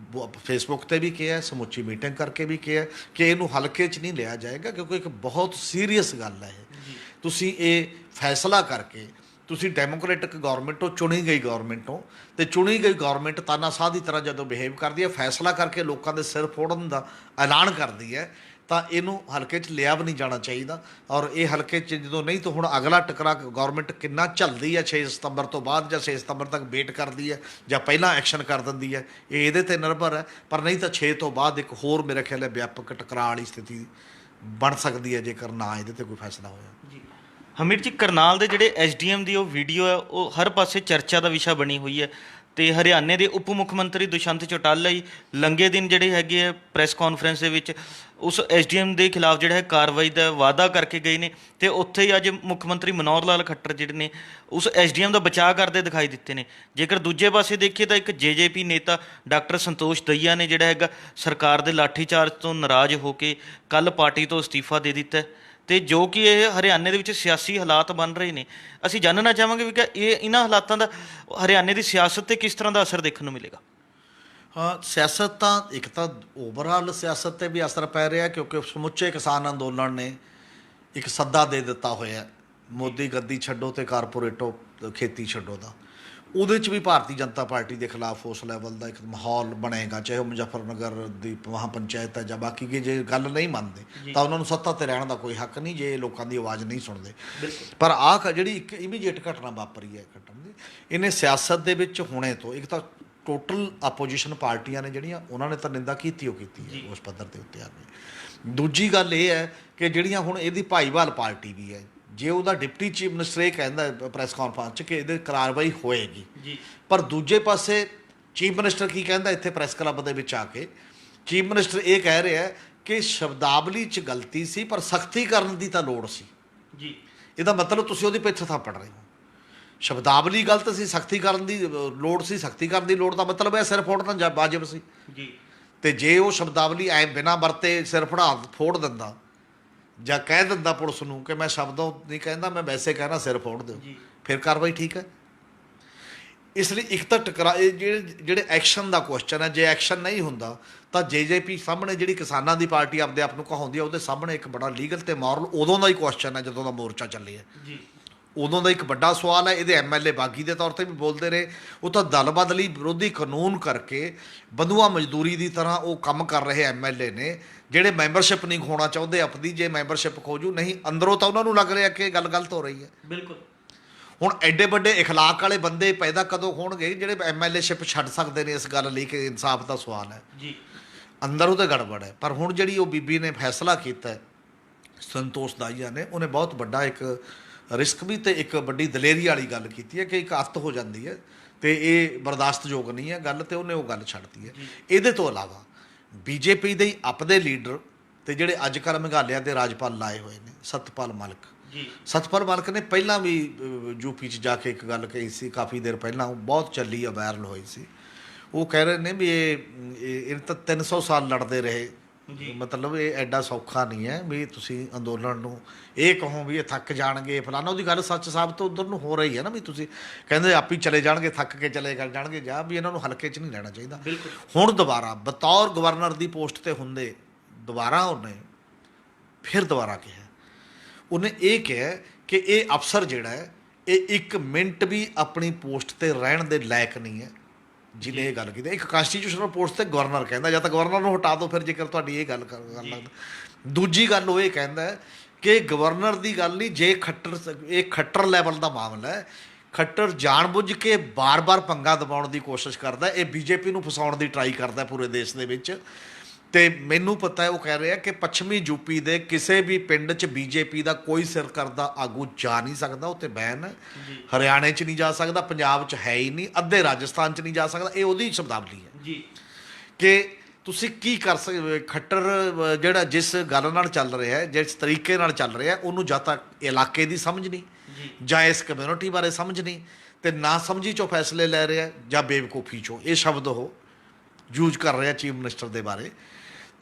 ਫੇਸਬੁੱਕ ਤੇ ਵੀ ਕਿਹਾ, ਸਮੁੱਚੀ ਮੀਟਿੰਗ ਕਰਕੇ ਵੀ ਕਿਹਾ ਕਿ ਇਹਨੂੰ ਹਲਕੇ 'ਚ ਨਹੀਂ ਲਿਆ ਜਾਏਗਾ, ਕਿਉਂਕਿ ਇੱਕ ਬਹੁਤ ਸੀਰੀਅਸ ਗੱਲ ਹੈ ਇਹ। ਤੁਸੀਂ ਇਹ ਫੈਸਲਾ ਕਰਕੇ ਤੁਸੀਂ ਡੈਮੋਕ੍ਰੈਟਿਕ ਗਵਰਨਮੈਂਟ ਤੋਂ ਚੁਣੀ ਗਈ ਗਵਰਨਮੈਂਟ ਤੋਂ, ਤੇ ਚੁਣੀ ਗਈ ਗਵਰਨਮੈਂਟ ਤਾਨਾਸ਼ਾਹ ਦੀ ਤਰ੍ਹਾਂ ਜਦੋਂ ਬਿਹੇਵ ਕਰਦੀ ਹੈ, ਫੈਸਲਾ ਕਰਕੇ ਲੋਕਾਂ ਦੇ ਸਿਰ ਫੋੜਨ ਦਾ ਐਲਾਨ ਕਰਦੀ ਹੈ, ਤਾਂ ਇਹਨੂੰ ਹਲਕੇ 'ਚ ਲਿਆ ਵੀ ਨਹੀਂ ਜਾਣਾ ਚਾਹੀਦਾ। ਔਰ ਇਹ ਹਲਕੇ 'ਚ ਜਦੋਂ ਨਹੀਂ ਤਾਂ ਹੁਣ ਅਗਲਾ ਟਕਰਾ ਗਵਰਨਮੈਂਟ ਕਿੰਨਾ ਝੱਲਦੀ ਹੈ 6 ਸਤੰਬਰ ਤੋਂ ਬਾਅਦ, ਜਾਂ 6 ਸਤੰਬਰ ਤੱਕ ਵੇਟ ਕਰਦੀ ਹੈ ਜਾਂ ਪਹਿਲਾਂ ਐਕਸ਼ਨ ਕਰ ਦਿੰਦੀ ਹੈ, ਇਹ ਇਹਦੇ 'ਤੇ ਨਿਰਭਰ ਹੈ। ਪਰ ਨਹੀਂ ਤਾਂ 6 ਤੋਂ ਬਾਅਦ ਇੱਕ ਹੋਰ ਮੇਰੇ ਖਿਆਲ ਹੈ ਵਿਆਪਕ ਟਕਰਾਅ ਵਾਲੀ ਸਥਿਤੀ ਬਣ ਸਕਦੀ ਹੈ ਜੇਕਰ ਨਾ ਇਹਦੇ 'ਤੇ ਕੋਈ ਫੈਸਲਾ ਹੋਇਆ। ਜੀ ਹਮੀਰ ਜੀ, ਕਰਨਾਲ ਦੇ ਜਿਹੜੇ ਐਸਡੀਐਮ ਦੀ ਉਹ ਵੀਡੀਓ ਹੈ ਉਹ ਹਰ ਪਾਸੇ ਚਰਚਾ ਦਾ ਵਿਸ਼ਾ ਬਣੀ ਹੋਈ ਹੈ, ਤੇ ਹਰਿਆਣੇ ਦੇ ਉਪ ਮੁੱਖ ਮੰਤਰੀ ਦੁਸ਼ਯੰਤ ਚੌਟਾਲਾ ਹੀ ਲੰਘੇ ਦਿਨ ਜਿਹੜੇ ਹੈਗੇ ਆ ਪ੍ਰੈਸ ਕਾਨਫਰੰਸ ਦੇ ਵਿੱਚ ਉਸ ਐਸਡੀਐਮ ਦੇ ਖਿਲਾਫ ਜਿਹੜਾ ਹੈ ਕਾਰਵਾਈ ਦਾ ਵਾਅਦਾ ਕਰਕੇ ਗਏ ਨੇ, ਤੇ ਉੱਥੇ ਹੀ ਅੱਜ ਮੁੱਖ ਮੰਤਰੀ ਮਨੋਹਰ ਲਾਲ ਖੱਟਰ ਜਿਹੜੇ ਨੇ ਉਸ ਐਸਡੀਐਮ ਦਾ ਬਚਾਅ ਕਰਦੇ ਦਿਖਾਈ ਦਿੱਤੇ ਨੇ। ਜੇਕਰ ਦੂਜੇ ਪਾਸੇ ਦੇਖੀਏ ਤਾਂ ਇੱਕ ਜੇਜੇਪੀ ਨੇਤਾ ਡਾਕਟਰ ਸੰਤੋਸ਼ ਦਈਆ ਨੇ ਜਿਹੜਾ ਹੈਗਾ ਸਰਕਾਰ ਦੇ ਲਾਠੀਚਾਰਜ ਤੋਂ ਨਾਰਾਜ਼ ਹੋ ਕੇ ਕੱਲ੍ਹ ਪਾਰਟੀ ਤੋਂ ਅਸਤੀਫਾ ਦੇ ਦਿੱਤਾ, ਤੇ ਜੋ ਕਿ ਇਹ ਹਰਿਆਣੇ ਦੇ ਵਿੱਚ ਸਿਆਸੀ ਹਾਲਾਤ ਬਣ ਰਹੇ ਨੇ, ਅਸੀਂ ਜਾਣਨਾ ਚਾਹਾਂਗੇ ਵੀ ਕਿ ਇਹਨਾਂ ਹਾਲਾਤਾਂ ਦਾ ਹਰਿਆਣੇ ਦੀ ਸਿਆਸਤ ਤੇ ਕਿਸ ਤਰ੍ਹਾਂ ਦਾ ਅਸਰ ਦੇਖਣ ਨੂੰ ਮਿਲੇਗਾ। ਹਾਂ, ਸਿਆਸਤ ਤਾਂ ਇੱਕ ਤਾਂ ਓਵਰਆਲ ਸਿਆਸਤ ਤੇ ਵੀ ਅਸਰ ਪੈ ਰਿਹਾ, ਕਿਉਂਕਿ ਸਮੁੱਚੇ ਕਿਸਾਨ ਅੰਦੋਲਨ ਨੇ ਇੱਕ ਸੱਦਾ ਦੇ ਦਿੱਤਾ ਹੋਇਆ, ਮੋਦੀ ਗੱਦੀ ਛੱਡੋ ਤੇ ਕਾਰਪੋਰੇਟੋ ਖੇਤੀ ਛੱਡੋ ਦਾ। ਉਹਦੇ 'ਚ ਵੀ ਭਾਰਤੀ ਜਨਤਾ ਪਾਰਟੀ ਦੇ ਖਿਲਾਫ ਉਸ ਲੈਵਲ ਦਾ ਇੱਕ ਮਾਹੌਲ ਬਣੇਗਾ, ਚਾਹੇ ਉਹ ਮੁਜ਼ੱਫਰਨਗਰ ਦੀ ਮਹਾਂ ਪੰਚਾਇਤ ਹੈ ਜਾਂ ਬਾਕੀ ਕਿ ਜੇ ਗੱਲ ਨਹੀਂ ਮੰਨਦੇ ਤਾਂ ਉਹਨਾਂ ਨੂੰ ਸੱਤਾ 'ਤੇ ਰਹਿਣ ਦਾ ਕੋਈ ਹੱਕ ਨਹੀਂ ਜੇ ਲੋਕਾਂ ਦੀ ਆਵਾਜ਼ ਨਹੀਂ ਸੁਣਦੇ। ਪਰ ਆਹ ਜਿਹੜੀ ਇੱਕ ਇਮੀਡੀਏਟ ਘਟਨਾ ਵਾਪਰੀ ਹੈ ਘਟਨ ਦੀ, ਇਹਨੇ ਸਿਆਸਤ ਦੇ ਵਿੱਚ ਹੁਣੇ ਤੋਂ ਇੱਕ ਤਾਂ ਟੋਟਲ ਆਪੋਜੀਸ਼ਨ ਪਾਰਟੀਆਂ ਨੇ ਜਿਹੜੀਆਂ ਉਹਨਾਂ ਨੇ ਤਾਂ ਨਿੰਦਾ ਕੀਤੀ ਉਹ ਕੀਤੀ ਹੈ ਉਸ ਪੱਧਰ ਦੇ ਉੱਤੇ ਆ ਕੇ। ਦੂਜੀ ਗੱਲ ਇਹ ਹੈ ਕਿ ਜਿਹੜੀਆਂ ਹੁਣ ਇਹਦੀ ਭਾਈਵਾਲ ਪਾਰਟੀ ਵੀ ਹੈ, ਜੇ ਉਹਦਾ ਡਿਪਟੀ ਚੀਫ ਮਿਨਿਸਟਰ ਇਹ ਕਹਿੰਦਾ ਪ੍ਰੈਸ ਕਾਨਫਰੰਸ 'ਚ ਕਿ ਇਹਦੇ ਕਾਰਵਾਈ ਹੋਏਗੀ, ਪਰ ਦੂਜੇ ਪਾਸੇ ਚੀਫ ਮਿਨਿਸਟਰ ਕੀ ਕਹਿੰਦਾ ਇੱਥੇ ਪ੍ਰੈਸ ਕਲੱਬ ਦੇ ਵਿੱਚ ਆ ਕੇ, ਚੀਫ ਮਿਨਿਸਟਰ ਇਹ ਕਹਿ ਰਿਹਾ ਕਿ ਸ਼ਬਦਾਵਲੀ 'ਚ ਗਲਤੀ ਸੀ ਪਰ ਸਖਤੀ ਕਰਨ ਦੀ ਤਾਂ ਲੋੜ ਸੀ। ਇਹਦਾ ਮਤਲਬ ਤੁਸੀਂ ਉਹਦੀ ਪਿੱਛੇ ਥਾਪੜ ਰਹੇ ਹੋ। ਸ਼ਬਦਾਵਲੀ ਗਲਤ ਸੀ, ਸਖਤੀ ਕਰਨ ਦੀ ਲੋੜ ਸੀ, ਸਖਤੀ ਕਰਨ ਦੀ ਲੋੜ ਦਾ ਮਤਲਬ ਹੈ ਸਿਰ ਫੋੜਨਾ ਜਾਂ ਵਾਜਬ ਸੀ। ਤੇ ਜੇ ਉਹ ਸ਼ਬਦਾਵਲੀ ਐ ਬਿਨਾਂ ਵਰਤੇ ਸਿਰ ਫੋੜ ਦਿੰਦਾ ਜਾਂ ਕਹਿ ਦਿੰਦਾ ਪੁਲਿਸ ਨੂੰ ਕਿ ਮੈਂ ਸ਼ਬਦੋਂ ਨਹੀਂ ਕਹਿੰਦਾ, ਮੈਂ ਵੈਸੇ ਕਹਿਣਾ ਸਿਰ ਫੋੜ ਦਿਓ, ਫਿਰ ਕਾਰਵਾਈ ਠੀਕ ਹੈ। ਇਸ ਲਈ ਇੱਕ ਤਾਂ ਇਹ ਜਿਹੜੇ ਐਕਸ਼ਨ ਦਾ ਕੁਐਸਚਨ ਹੈ, ਜੇ ਐਕਸ਼ਨ ਨਹੀਂ ਹੁੰਦਾ ਤਾਂ ਜੇਜੇਪੀ ਸਾਹਮਣੇ ਜਿਹੜੀ ਕਿਸਾਨਾਂ ਦੀ ਪਾਰਟੀ ਆਪਦੇ ਆਪ ਨੂੰ ਕਹਾਉਂਦੀ ਹੈ ਉਹਦੇ ਸਾਹਮਣੇ ਇੱਕ ਬੜਾ ਲੀਗਲ ਤੇ ਮੋਰਲ ਉਦੋਂ ਦਾ ਹੀ ਕੁਐਸਚਨ ਹੈ ਜਦੋਂ ਦਾ ਮੋਰਚਾ ਚੱਲੇ ਹੈ। ਉਦੋਂ ਦਾ ਇੱਕ ਵੱਡਾ ਸਵਾਲ ਹੈ। ਇਹਦੇ ਐਮਐਲਏ ਬਾਗੀ ਦੇ ਤੌਰ ਤੇ ਵੀ ਬੋਲਦੇ ਰਹੇ, ਉਹ ਤਾਂ ਦਲ ਬਦਲੀ ਵਿਰੋਧੀ ਕਾਨੂੰਨ ਕਰਕੇ ਬੰਧੂਆ ਮਜ਼ਦੂਰੀ ਦੀ ਤਰ੍ਹਾਂ ਉਹ ਕੰਮ ਕਰ ਰਹੇ ਐਮਐਲਏ ਨੇ ਜਿਹੜੇ ਮੈਂਬਰਸ਼ਿਪ ਨਹੀਂ ਖੋਣਾ ਚਾਹੁੰਦੇ ਆਪਣੀ, ਜੇ ਮੈਂਬਰਸ਼ਿਪ ਖੋਜੂ ਨਹੀਂ ਅੰਦਰੋਂ ਤਾਂ ਉਹਨਾਂ ਨੂੰ ਲੱਗ ਰਿਹਾ ਕਿ ਗੱਲ ਗਲਤ ਹੋ ਰਹੀ ਹੈ। ਬਿਲਕੁਲ। ਹੁਣ ਐਡੇ ਵੱਡੇ ਇਖਲਾਕ ਵਾਲੇ ਬੰਦੇ ਪੈਦਾ ਕਦੋਂ ਹੋਣਗੇ ਜਿਹੜੇ ਐਮਐਲਏਸ਼ਿਪ ਛੱਡ ਸਕਦੇ ਨੇ ਇਸ ਗੱਲ ਲਈ ਕਿ ਇਨਸਾਫ ਦਾ ਸਵਾਲ ਹੈ। ਅੰਦਰ ਉਹਦੇ ਗੜਬੜ ਹੈ। ਪਰ ਹੁਣ ਜਿਹੜੀ ਉਹ ਬੀਬੀ ਨੇ ਫੈਸਲਾ ਕੀਤਾ ਸੰਤੋਸ਼ ਦਾਈਆ ਨੇ, ਉਹਨੇ ਬਹੁਤ ਵੱਡਾ ਇੱਕ ਰਿਸਕ ਵੀ ਤੇ ਇੱਕ ਵੱਡੀ ਦਲੇਰੀ ਵਾਲੀ ਗੱਲ ਕੀਤੀ ਹੈ ਕਿ ਇੱਕ ਅੱਤ ਹੋ ਜਾਂਦੀ ਹੈ ਤੇ ਇਹ ਬਰਦਾਸ਼ਤਯੋਗ ਨਹੀਂ ਹੈ ਗੱਲ, ਤੇ ਉਹਨੇ ਉਹ ਗੱਲ ਛੱਡਤੀ ਹੈ। ਇਹਦੇ ਤੋਂ ਇਲਾਵਾ ਬੀਜੇਪੀ ਦੇ ਆਪਦੇ ਲੀਡਰ ਤੇ ਜਿਹੜੇ ਅੱਜ ਕੱਲ੍ਹ ਮੇਘਾਲਿਆ ਦੇ ਰਾਜਪਾਲ ਲਾਏ ਹੋਏ ਨੇ, ਸਤਪਾਲ ਮਲਿਕ। ਸਤਪਾਲ ਮਲਿਕ ਨੇ ਪਹਿਲਾਂ ਵੀ ਯੂਪੀ 'ਚ ਜਾ ਕੇ ਇੱਕ ਗੱਲ ਕਹੀ ਸੀ, ਕਾਫੀ ਦੇਰ ਪਹਿਲਾਂ, ਉਹ ਬਹੁਤ ਚੱਲੀ ਆ, ਵਾਇਰਲ ਹੋਈ ਸੀ। ਉਹ ਕਹਿ ਰਹੇ ਨੇ ਵੀ ਇਹ ਤਾਂ 300 ਸਾਲ ਲੜਦੇ ਰਹੇ, ਮਤਲਬ ਇਹ ਐਡਾ ਸੌਖਾ ਨਹੀਂ ਹੈ ਵੀ ਤੁਸੀਂ ਅੰਦੋਲਨ ਨੂੰ ਇਹ ਕਹੋ ਵੀ ਇਹ ਥੱਕ ਜਾਣਗੇ ਫਲਾਣਾ। ਉਹਦੀ ਗੱਲ ਸੱਚ ਸਾਬਤ ਉੱਧਰ ਨੂੰ ਹੋ ਰਹੀ ਹੈ ਨਾ, ਵੀ ਤੁਸੀਂ ਕਹਿੰਦੇ ਆਪ ਹੀ ਚਲੇ ਜਾਣਗੇ, ਥੱਕ ਕੇ ਚਲੇ ਜਾਣਗੇ, ਜਾਂ ਵੀ ਇਹਨਾਂ ਨੂੰ ਹਲਕੇ 'ਚ ਨਹੀਂ ਲੈਣਾ ਚਾਹੀਦਾ। ਹੁਣ ਦੁਬਾਰਾ ਬਤੌਰ ਗਵਰਨਰ ਦੀ ਪੋਸਟ 'ਤੇ ਹੁੰਦੇ ਦੁਬਾਰਾ ਉਹਨੇ ਫਿਰ ਦੁਬਾਰਾ ਕਿਹਾ, ਉਹਨੇ ਇਹ ਕਿਹਾ ਕਿ ਇਹ ਅਫਸਰ ਜਿਹੜਾ ਹੈ ਇਹ 1 ਮਿੰਟ ਵੀ ਆਪਣੀ ਪੋਸਟ 'ਤੇ ਰਹਿਣ ਦੇ ਲਾਇਕ ਨਹੀਂ ਹੈ। ਜਿਹਨੇ ਇਹ ਗੱਲ ਕੀਤੀ, ਇੱਕ ਕਾਂਸਟੀਟਿਊਸ਼ਨਲ ਪੋਸਟ 'ਤੇ ਗਵਰਨਰ ਕਹਿੰਦਾ, ਜਾਂ ਤਾਂ ਗਵਰਨਰ ਨੂੰ ਹਟਾ ਦਿਓ ਫਿਰ ਜੇਕਰ ਤੁਹਾਡੀ ਇਹ ਗੱਲ ਲੱਗਦਾ। ਦੂਜੀ ਗੱਲ ਉਹ ਇਹ ਕਹਿੰਦਾ ਕਿ ਗਵਰਨਰ ਦੀ ਗੱਲ ਨਹੀਂ, ਜੇ ਇਹ ਖੱਟਰ ਲੈਵਲ ਦਾ ਮਾਮਲਾ ਹੈ, ਖੱਟਰ ਜਾਣਬੁੱਝ ਕੇ ਬਾਰ-ਬਾਰ ਪੰਗਾ ਦਬਾਉਣ ਦੀ ਕੋਸ਼ਿਸ਼ ਕਰਦਾ, ਇਹ ਬੀਜੇਪੀ ਨੂੰ ਫਸਾਉਣ ਦੀ ਟਰਾਈ ਕਰਦਾ ਪੂਰੇ ਦੇਸ਼ ਦੇ ਵਿੱਚ। ਤੇ ਮੈਨੂੰ ਪਤਾ ਹੈ ਉਹ ਕਹਿ ਰਿਹਾ ਕਿ ਪੱਛਮੀ ਯੂਪੀ ਦੇ ਕਿਸੇ ਵੀ ਪਿੰਡ 'ਚ ਬੀਜੇਪੀ ਦਾ ਕੋਈ ਸਿਰ ਕਰਦਾ ਆਗੂ ਜਾ ਨਹੀਂ ਸਕਦਾ, ਉੱਥੇ ਬੈਨ ਹੈ। ਹਰਿਆਣੇ 'ਚ ਨਹੀਂ ਜਾ ਸਕਦਾ, ਪੰਜਾਬ 'ਚ ਹੈ ਹੀ ਨਹੀਂ, ਅੱਧੇ ਰਾਜਸਥਾਨ 'ਚ ਨਹੀਂ ਜਾ ਸਕਦਾ। ਇਹ ਉਹਦੀ ਸ਼ਬਦਾਵਲੀ ਹੈ ਕਿ ਤੁਸੀਂ ਕੀ ਕਰ ਸਕਦੇ। ਖੱਟਰ ਜਿਹੜਾ ਜਿਸ ਗੱਲ ਨਾਲ ਚੱਲ ਰਿਹਾ ਹੈ, ਜਿਸ ਤਰੀਕੇ ਨਾਲ ਚੱਲ ਰਿਹਾ, ਉਹਨੂੰ ਜਾਂ ਤਾਂ ਇਲਾਕੇ ਦੀ ਸਮਝ ਨਹੀਂ, ਜਾਂ ਇਸ ਕਮਿਊਨਿਟੀ ਬਾਰੇ ਸਮਝ ਨਹੀਂ, ਤੇ ਨਾ ਸਮਝੀ 'ਚੋਂ ਫੈਸਲੇ ਲੈ ਰਿਹਾ, ਜਾਂ ਬੇਵਕੂਫੀ 'ਚੋਂ। ਇਹ ਸ਼ਬਦ ਉਹ ਯੂਜ਼ ਕਰ ਰਿਹਾ ਚੀਫ ਮਿਨਿਸਟਰ ਦੇ ਬਾਰੇ।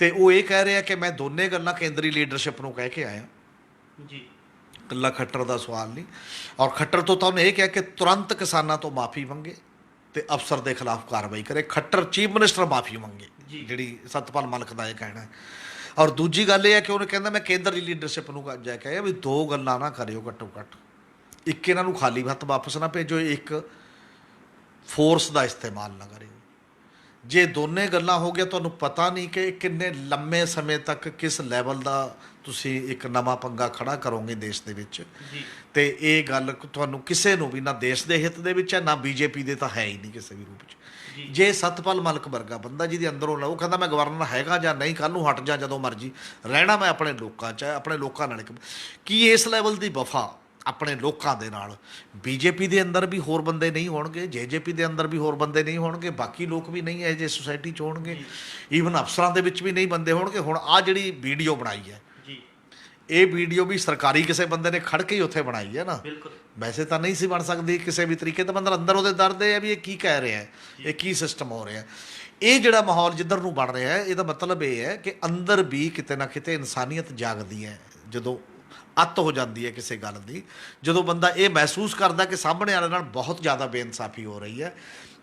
ਤੇ ਉਹ ਇਹ ਕਹਿ ਰਿਹਾ ਕਿ ਮੈਂ ਦੋਨੇ ਗੱਲਾਂ ਕੇਂਦਰੀ ਲੀਡਰਸ਼ਿਪ ਨੂੰ ਕਹਿ ਕੇ ਆਇਆ, ਇਕੱਲਾ ਖੱਟਰ ਦਾ ਸਵਾਲ ਨਹੀਂ। ਔਰ ਖੱਟਰ ਤੋਂ ਤਾਂ ਉਹਨੇ ਇਹ ਕਿਹਾ ਕਿ ਤੁਰੰਤ ਕਿਸਾਨਾਂ ਤੋਂ ਮਾਫੀ ਮੰਗੇ ਤੇ ਅਫਸਰ ਦੇ ਖਿਲਾਫ ਕਾਰਵਾਈ ਕਰੇ। ਖੱਟਰ ਚੀਫ ਮਿਨਿਸਟਰ ਮਾਫੀ ਮੰਗੇ, ਜਿਹੜੀ ਸਤਪਾਲ ਮਲਿਕ ਦਾ ਇਹ ਕਹਿਣਾ ਹੈ। ਔਰ ਦੂਜੀ ਗੱਲ ਇਹ ਹੈ ਕਿ ਉਹਨੇ ਕਹਿੰਦਾ ਮੈਂ ਕੇਂਦਰੀ ਲੀਡਰਸ਼ਿਪ ਨੂੰ ਜਾ ਕੇ ਆਇਆ ਵੀ 2 ਗੱਲਾਂ ਨਾ ਕਰਿਓ ਘੱਟੋ ਘੱਟ। ਇੱਕ, ਇਹਨਾਂ ਨੂੰ ਖਾਲੀ ਹੱਥ ਵਾਪਸ ਨਾ ਭੇਜੋ, ਇੱਕ ਫੋਰਸ ਦਾ ਇਸਤੇਮਾਲ ਨਾ ਕਰਿਓ। ਜੇ ਦੋਨੇ ਗੱਲਾਂ ਹੋ ਗਿਆ, ਤੁਹਾਨੂੰ ਪਤਾ ਨਹੀਂ ਕਿ ਕਿੰਨੇ ਲੰਮੇ ਸਮੇਂ ਤੱਕ ਕਿਸ ਲੈਵਲ ਦਾ ਤੁਸੀਂ ਇੱਕ ਨਵਾਂ ਪੰਗਾ ਖੜਾ ਕਰੋਗੇ ਦੇਸ਼ ਦੇ ਵਿੱਚ। ਤੇ ਇਹ ਗੱਲ ਤੁਹਾਨੂੰ ਕਿਸੇ ਨੂੰ ਵੀ, ਨਾ ਦੇਸ਼ ਦੇ ਹਿੱਤ ਦੇ ਵਿੱਚ ਹੈ, ਨਾ ਬੀਜੇਪੀ ਦੇ ਤਾਂ ਹੈ ਹੀ ਨਹੀਂ ਕਿਸੇ ਵੀ ਰੂਪ 'ਚ। ਜੇ ਸਤਪਾਲ ਮਲਿਕ ਵਰਗਾ ਬੰਦਾ ਜਿਹਦੇ ਅੰਦਰੋਂ ਉਹ ਕਹਿੰਦਾ ਮੈਂ ਗਵਰਨਰ ਹੈਗਾ ਜਾਂ ਨਹੀਂ, ਕੱਲ੍ਹ ਨੂੰ ਹਟ ਜਾ ਜਦੋਂ ਮਰਜ਼ੀ, ਰਹਿਣਾ ਮੈਂ ਆਪਣੇ ਲੋਕਾਂ 'ਚ, ਆਪਣੇ ਲੋਕਾਂ ਨਾਲ। ਕੀ ਇਸ ਲੈਵਲ ਦੀ ਵਫਾ ਆਪਣੇ ਲੋਕਾਂ ਦੇ ਨਾਲ ਬੀਜੇਪੀ ਦੇ ਅੰਦਰ ਵੀ ਹੋਰ ਬੰਦੇ ਨਹੀਂ ਹੋਣਗੇ, ਜੇਜੇਪੀ ਦੇ ਅੰਦਰ ਵੀ ਹੋਰ ਬੰਦੇ ਨਹੀਂ ਹੋਣਗੇ, ਬਾਕੀ ਲੋਕ ਵੀ ਨਹੀਂ ਹੈ ਜੇ ਸੁਸਾਇਟੀ 'ਚ ਹੋਣਗੇ, ਈਵਨ ਅਫਸਰਾਂ ਦੇ ਵਿੱਚ ਵੀ ਨਹੀਂ ਬੰਦੇ ਹੋਣਗੇ। ਹੁਣ ਆਹ ਜਿਹੜੀ ਵੀਡੀਓ ਬਣਾਈ ਹੈ, ਇਹ ਵੀਡੀਓ ਵੀ ਸਰਕਾਰੀ ਕਿਸੇ ਬੰਦੇ ਨੇ ਖੜ ਕੇ ਹੀ ਉੱਥੇ ਬਣਾਈ ਹੈ ਨਾ, ਵੈਸੇ ਤਾਂ ਨਹੀਂ ਸੀ ਬਣ ਸਕਦੀ ਕਿਸੇ ਵੀ ਤਰੀਕੇ। ਤਾਂ ਬੰਦਾ ਅੰਦਰ ਉਹਦੇ ਡਰਦੇ ਆ ਵੀ ਇਹ ਕੀ ਕਹਿ ਰਿਹਾ, ਇਹ ਕੀ ਸਿਸਟਮ ਹੋ ਰਿਹਾ। ਇਹ ਜਿਹੜਾ ਮਾਹੌਲ ਜਿੱਧਰ ਨੂੰ ਬਣ ਰਿਹਾ ਹੈ, ਇਹਦਾ ਮਤਲਬ ਇਹ ਹੈ ਕਿ ਅੰਦਰ ਵੀ ਕਿਤੇ ਨਾ ਕਿਤੇ ਇਨਸਾਨੀਅਤ ਜਾਗਦੀ ਹੈ ਜਦੋਂ ਅੱਤ ਹੋ ਜਾਂਦੀ ਹੈ ਕਿਸੇ ਗੱਲ ਦੀ, ਜਦੋਂ ਬੰਦਾ ਇਹ ਮਹਿਸੂਸ ਕਰਦਾ ਕਿ ਸਾਹਮਣੇ ਵਾਲੇ ਨਾਲ ਬਹੁਤ ਜ਼ਿਆਦਾ ਬੇਇਨਸਾਫੀ ਹੋ ਰਹੀ ਹੈ,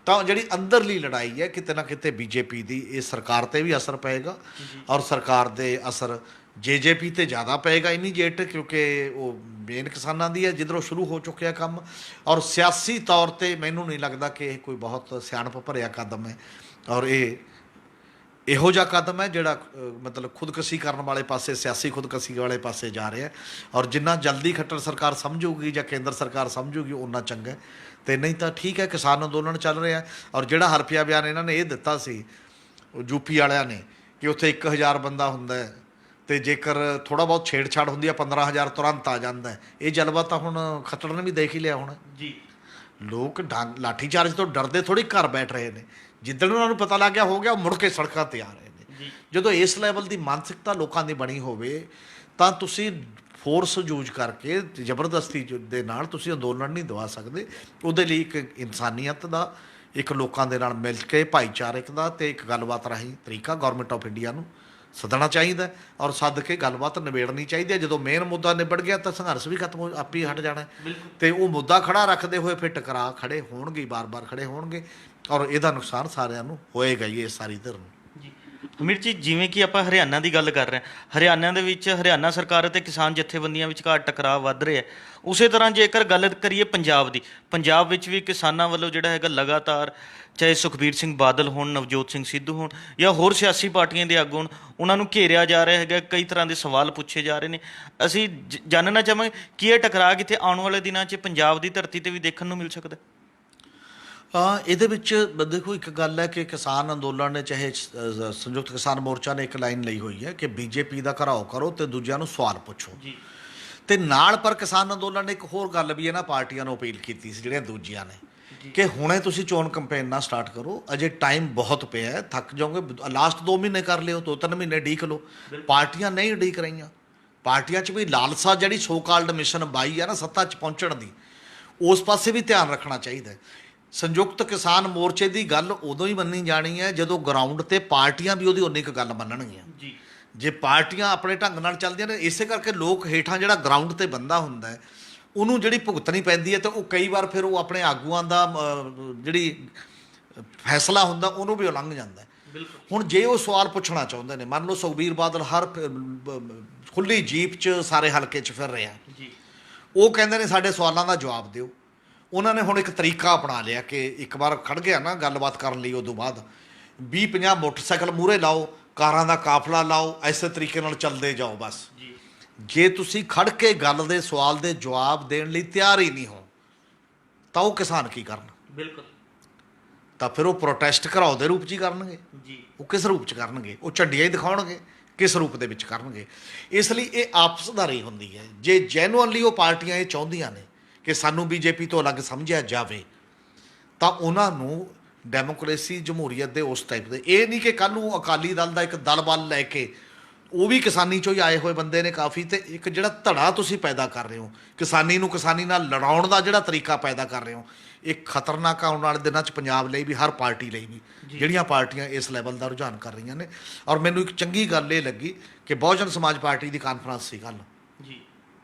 ਤਾਂ ਜਿਹੜੀ ਅੰਦਰਲੀ ਲੜਾਈ ਹੈ ਕਿਤੇ ਨਾ ਕਿਤੇ ਬੀਜੇਪੀ ਦੀ, ਇਹ ਸਰਕਾਰ 'ਤੇ ਵੀ ਅਸਰ ਪਏਗਾ ਔਰ ਸਰਕਾਰ ਦੇ ਅਸਰ ਜੇਜੇਪੀ 'ਤੇ ਜ਼ਿਆਦਾ ਪਏਗਾ ਇਮੀਡੀਏਟ, ਕਿਉਂਕਿ ਉਹ ਮੇਨ ਕਿਸਾਨਾਂ ਦੀ ਹੈ ਜਿੱਧਰੋਂ ਸ਼ੁਰੂ ਹੋ ਚੁੱਕਿਆ ਕੰਮ। ਔਰ ਸਿਆਸੀ ਤੌਰ 'ਤੇ ਮੈਨੂੰ ਨਹੀਂ ਲੱਗਦਾ ਕਿ ਇਹ ਕੋਈ ਬਹੁਤ ਸਿਆਣਪ ਭਰਿਆ ਕਦਮ ਹੈ, ਔਰ ਇਹ ਇਹੋ ਜਿਹਾ ਕਦਮ ਹੈ ਜਿਹੜਾ ਮਤਲਬ ਖੁਦਕਸ਼ੀ ਕਰਨ ਵਾਲੇ ਪਾਸੇ, ਸਿਆਸੀ ਖੁਦਕਸ਼ੀ ਵਾਲੇ ਪਾਸੇ ਜਾ ਰਿਹਾ। ਔਰ ਜਿੰਨਾ ਜਲਦੀ ਖੱਟਰ ਸਰਕਾਰ ਸਮਝੂਗੀ ਜਾਂ ਕੇਂਦਰ ਸਰਕਾਰ ਸਮਝੂਗੀ ਓਨਾ ਚੰਗਾ, ਅਤੇ ਨਹੀਂ ਤਾਂ ਠੀਕ ਹੈ। ਕਿਸਾਨ ਅੰਦੋਲਨ ਚੱਲ ਰਿਹਾ, ਔਰ ਜਿਹੜਾ ਹਰਫੀਆ ਬਿਆਨ ਇਹਨਾਂ ਨੇ ਇਹ ਦਿੱਤਾ ਸੀ ਯੂਪੀ ਵਾਲਿਆਂ ਨੇ ਕਿ ਉੱਥੇ 1000 ਬੰਦਾ ਹੁੰਦਾ ਹੈ, ਅਤੇ ਜੇਕਰ ਥੋੜ੍ਹਾ ਬਹੁਤ ਛੇੜਛਾੜ ਹੁੰਦੀ ਹੈ 15000 ਤੁਰੰਤ ਆ ਜਾਂਦਾ ਹੈ। ਇਹ ਜਲਵਾ ਤਾਂ ਹੁਣ ਖੱਟਰ ਨੇ ਵੀ ਦੇਖ ਹੀ ਲਿਆ ਹੋਣਾ ਜੀ। ਲੋਕ ਲਾਠੀ ਚਾਰਜ ਤੋਂ ਡਰਦੇ ਥੋੜ੍ਹੀ ਘਰ ਬੈਠ ਰਹੇ ਨੇ, ਜਿੱਦਣ ਉਹਨਾਂ ਨੂੰ ਪਤਾ ਲੱਗ ਗਿਆ ਹੋ ਗਿਆ, ਉਹ ਮੁੜ ਕੇ ਸੜਕਾਂ 'ਤੇ ਆ ਰਹੇ ਨੇ। ਜਦੋਂ ਇਸ ਲੈਵਲ ਦੀ ਮਾਨਸਿਕਤਾ ਲੋਕਾਂ ਦੀ ਬਣੀ ਹੋਵੇ ਤਾਂ ਤੁਸੀਂ ਫੋਰਸ ਯੂਜ ਕਰਕੇ ਜ਼ਬਰਦਸਤੀ ਦੇ ਨਾਲ ਤੁਸੀਂ ਅੰਦੋਲਨ ਨਹੀਂ ਦਵਾ ਸਕਦੇ। ਉਹਦੇ ਲਈ ਇੱਕ ਇਨਸਾਨੀਅਤ ਦਾ, ਇੱਕ ਲੋਕਾਂ ਦੇ ਨਾਲ ਮਿਲ ਕੇ ਭਾਈਚਾਰਕ ਦਾ ਅਤੇ ਇੱਕ ਗੱਲਬਾਤ ਰਾਹੀਂ ਤਰੀਕਾ ਗੌਰਮੈਂਟ ਆਫ ਇੰਡੀਆ ਨੂੰ ਸੱਦਣਾ ਚਾਹੀਦਾ ਔਰ ਸੱਦ ਕੇ ਗੱਲਬਾਤ ਨਿਬੇੜਨੀ ਚਾਹੀਦੀ ਹੈ। ਜਦੋਂ ਮੇਨ ਮੁੱਦਾ ਨਿਬੜ ਗਿਆ ਤਾਂ ਸੰਘਰਸ਼ ਵੀ ਖਤਮ ਹੋ ਆਪੇ ਹਟ ਜਾਣਾ, ਅਤੇ ਉਹ ਮੁੱਦਾ ਖੜਾ ਰੱਖਦੇ ਹੋਏ ਫਿਰ ਟਕਰਾਅ ਖੜੇ ਹੋਣਗੇ, ਬਾਰ-ਬਾਰ ਖੜੇ ਹੋਣਗੇ, ਔਰ ਇਹਦਾ ਨੁਕਸਾਨ ਸਾਰਿਆਂ ਨੂੰ ਹੋਏਗਾ ਹੀ, ਇਹ ਸਾਰੀ ਧਿਰ ਨੂੰ। ਹਮੀਰ ਜੀ, ਜਿਵੇਂ ਕਿ ਆਪਾਂ ਹਰਿਆਣਾ ਦੀ ਗੱਲ ਕਰ ਰਹੇ ਹਾਂ, ਹਰਿਆਣਾ ਦੇ ਵਿੱਚ ਹਰਿਆਣਾ ਸਰਕਾਰ ਅਤੇ ਕਿਸਾਨ ਜਥੇਬੰਦੀਆਂ ਵਿਚਕਾਰ ਟਕਰਾਅ ਵੱਧ ਰਿਹਾ। ਉਸੇ ਤਰ੍ਹਾਂ ਜੇਕਰ ਗੱਲ ਕਰੀਏ ਪੰਜਾਬ ਦੀ, ਪੰਜਾਬ ਵਿੱਚ ਵੀ ਕਿਸਾਨਾਂ ਵੱਲੋਂ ਜਿਹੜਾ ਹੈਗਾ ਲਗਾਤਾਰ, ਚਾਹੇ ਸੁਖਬੀਰ ਸਿੰਘ ਬਾਦਲ ਹੋਣ, ਨਵਜੋਤ ਸਿੰਘ ਸਿੱਧੂ ਹੋਣ ਜਾਂ ਹੋਰ ਸਿਆਸੀ ਪਾਰਟੀਆਂ ਦੇ ਆਗੂ ਹੋਣ, ਉਹਨਾਂ ਨੂੰ ਘੇਰਿਆ ਜਾ ਰਿਹਾ ਹੈਗਾ, ਕਈ ਤਰ੍ਹਾਂ ਦੇ ਸਵਾਲ ਪੁੱਛੇ ਜਾ ਰਹੇ ਨੇ। ਅਸੀਂ ਜਾਣਨਾ ਚਾਹਾਂਗੇ ਕਿ ਇਹ ਟਕਰਾਅ ਕਿਤੇ ਆਉਣ ਵਾਲੇ ਦਿਨਾਂ 'ਚ ਪੰਜਾਬ ਦੀ ਧਰਤੀ 'ਤੇ ਵੀ ਦੇਖਣ ਨੂੰ ਮਿਲ ਸਕਦਾ? ਇਹਦੇ ਵਿੱਚ ਦੇਖੋ, ਇੱਕ ਗੱਲ ਹੈ ਕਿ ਕਿਸਾਨ ਅੰਦੋਲਨ ਨੇ, ਚਾਹੇ ਸੰਯੁਕਤ ਕਿਸਾਨ ਮੋਰਚਾ ਨੇ ਇੱਕ ਲਾਈਨ ਲਈ ਹੋਈ ਹੈ ਕਿ ਬੀਜੇਪੀ ਦਾ ਘਰਾਓ ਕਰੋ ਅਤੇ ਦੂਜਿਆਂ ਨੂੰ ਸਵਾਲ ਪੁੱਛੋ ਜੀ, ਅਤੇ ਨਾਲ ਪਰ ਕਿਸਾਨ ਅੰਦੋਲਨ ਨੇ ਇੱਕ ਹੋਰ ਗੱਲ ਵੀ ਇਹਨਾਂ ਪਾਰਟੀਆਂ ਨੂੰ ਅਪੀਲ ਕੀਤੀ ਸੀ ਜਿਹੜੀਆਂ ਦੂਜੀਆਂ ਨੇ, ਕਿ ਹੁਣੇ ਤੁਸੀਂ ਚੋਣ ਕੰਪੇਨ ਨਾ ਸਟਾਰਟ ਕਰੋ, ਅਜੇ ਟਾਈਮ ਬਹੁਤ ਪਿਆ ਹੈ, ਥੱਕ ਜਾਓਗੇ, ਲਾਸਟ 2 ਮਹੀਨੇ ਕਰ ਲਿਓ, 2-3 ਮਹੀਨੇ ਉਡੀਕ ਲਓ। ਪਾਰਟੀਆਂ ਨਹੀਂ ਉਡੀਕ ਰਹੀਆਂ, ਪਾਰਟੀਆਂ 'ਚ ਵੀ ਲਾਲਸਾ ਜਿਹੜੀ ਸੋ ਕਾਲਡ ਮਿਸ਼ਨ 22 ਹੈ ਨਾ ਸੱਤਾ 'ਚ ਪਹੁੰਚਣ ਦੀ, ਉਸ ਪਾਸੇ ਵੀ ਧਿਆਨ ਰੱਖਣਾ ਚਾਹੀਦਾ। ਸੰਯੁਕਤ ਕਿਸਾਨ ਮੋਰਚੇ ਦੀ ਗੱਲ ਉਦੋਂ ਹੀ ਮੰਨੀ ਜਾਣੀ ਹੈ ਜਦੋਂ ਗਰਾਊਂਡ 'ਤੇ ਪਾਰਟੀਆਂ ਵੀ ਉਹਦੀ ਉਨੀ ਕੁ ਗੱਲ ਮੰਨਣਗੀਆਂ ਜੀ। ਜੇ ਪਾਰਟੀਆਂ ਆਪਣੇ ਢੰਗ ਨਾਲ ਚੱਲਦੀਆਂ ਨੇ, ਇਸੇ ਕਰਕੇ ਲੋਕ ਹੇਠਾਂ ਜਿਹੜਾ ਗਰਾਊਂਡ 'ਤੇ ਬੰਦਾ ਹੁੰਦਾ ਹੈ ਉਹਨੂੰ ਜਿਹੜੀ ਭੁਗਤਣੀ ਪੈਂਦੀ ਹੈ, ਅਤੇ ਉਹ ਕਈ ਵਾਰ ਫਿਰ ਉਹ ਆਪਣੇ ਆਗੂਆਂ ਦਾ ਜਿਹੜੀ ਫੈਸਲਾ ਹੁੰਦਾ ਉਹਨੂੰ ਵੀ ਉਲੰਘ ਜਾਂਦਾ ਹੈ। ਹੁਣ ਜੇ ਉਹ ਸਵਾਲ ਪੁੱਛਣਾ ਚਾਹੁੰਦੇ ਨੇ, ਮੰਨ ਲਓ ਸੁਖਬੀਰ ਬਾਦਲ ਹਰ ਖੁੱਲ੍ਹੀ ਜੀਪ 'ਚ ਸਾਰੇ ਹਲਕੇ 'ਚ ਫਿਰ ਰਿਹਾ ਜੀ, ਉਹ ਕਹਿੰਦੇ ਨੇ ਸਾਡੇ ਸਵਾਲਾਂ ਦਾ ਜਵਾਬ ਦਿਓ। ਉਹਨਾਂ ਨੇ ਹੁਣ ਇੱਕ ਤਰੀਕਾ ਅਪਣਾ ਲਿਆ ਕਿ ਇੱਕ ਵਾਰ ਖੜ੍ਹ ਗਿਆ ਨਾ ਗੱਲਬਾਤ ਕਰਨ ਲਈ, ਉਦੋਂ ਬਾਅਦ 20-50 ਮੋਟਰਸਾਈਕਲ ਮੂਹਰੇ ਲਾਓ, ਕਾਰਾਂ ਦਾ ਕਾਫਲਾ ਲਾਓ, ਇਸੇ ਤਰੀਕੇ ਨਾਲ ਚੱਲਦੇ ਜਾਓ ਬਸ। ਜੇ ਤੁਸੀਂ ਖੜ੍ਹ ਕੇ ਗੱਲ ਦੇ ਸਵਾਲ ਦੇ ਜਵਾਬ ਦੇਣ ਲਈ ਤਿਆਰ ਹੀ ਨਹੀਂ ਹੋ ਤਾਂ ਉਹ ਕਿਸਾਨ ਕੀ ਕਰਨ? ਬਿਲਕੁਲ, ਤਾਂ ਫਿਰ ਉਹ ਪ੍ਰੋਟੈਸਟ ਘਰਾਓ ਦੇ ਰੂਪ 'ਚ ਹੀ ਕਰਨਗੇ ਜੀ। ਉਹ ਕਿਸ ਰੂਪ 'ਚ ਕਰਨਗੇ? ਉਹ ਝੰਡੀਆਂ ਹੀ ਦਿਖਾਉਣਗੇ, ਕਿਸ ਰੂਪ ਦੇ ਵਿੱਚ ਕਰਨਗੇ? ਇਸ ਲਈ ਇਹ ਆਪਸਦਾਰੀ ਹੁੰਦੀ ਹੈ। ਜੇ ਜੈਨੂਅਨਲੀ ਉਹ ਪਾਰਟੀਆਂ ਇਹ ਚਾਹੁੰਦੀਆਂ ਨੇ ਕਿ ਸਾਨੂੰ ਬੀਜੇਪੀ ਤੋਂ ਅਲੱਗ ਸਮਝਿਆ ਜਾਵੇ, ਤਾਂ ਉਹਨਾਂ ਨੂੰ ਡੈਮੋਕ੍ਰੇਸੀ, ਜਮਹੂਰੀਅਤ ਦੇ ਉਸ ਟਾਈਪ ਦੇ, ਇਹ ਨਹੀਂ ਕਿ ਕੱਲ੍ਹ ਨੂੰ ਅਕਾਲੀ ਦਲ ਦਾ ਇੱਕ ਦਲ ਬਲ ਲੈ ਕੇ, ਉਹ ਵੀ ਕਿਸਾਨੀ 'ਚੋਂ ਹੀ ਆਏ ਹੋਏ ਬੰਦੇ ਨੇ ਕਾਫੀ, ਅਤੇ ਇੱਕ ਜਿਹੜਾ ਧੜਾ ਤੁਸੀਂ ਪੈਦਾ ਕਰ ਰਹੇ ਹੋ, ਕਿਸਾਨੀ ਨੂੰ ਕਿਸਾਨੀ ਨਾਲ ਲੜਾਉਣ ਦਾ ਜਿਹੜਾ ਤਰੀਕਾ ਪੈਦਾ ਕਰ ਰਹੇ ਹੋ, ਇਹ ਖਤਰਨਾਕ ਆਉਣ ਵਾਲੇ ਦਿਨਾਂ 'ਚ ਪੰਜਾਬ ਲਈ ਵੀ, ਹਰ ਪਾਰਟੀ ਲਈ ਵੀ, ਜਿਹੜੀਆਂ ਪਾਰਟੀਆਂ ਇਸ ਲੈਵਲ ਦਾ ਰੁਝਾਨ ਕਰ ਰਹੀਆਂ ਨੇ। ਔਰ ਮੈਨੂੰ ਇੱਕ ਚੰਗੀ ਗੱਲ ਇਹ ਲੱਗੀ ਕਿ ਬਹੁਜਨ ਸਮਾਜ ਪਾਰਟੀ ਦੀ ਕਾਨਫਰੰਸ ਸੀ ਕੱਲ੍ਹ ਜੀ,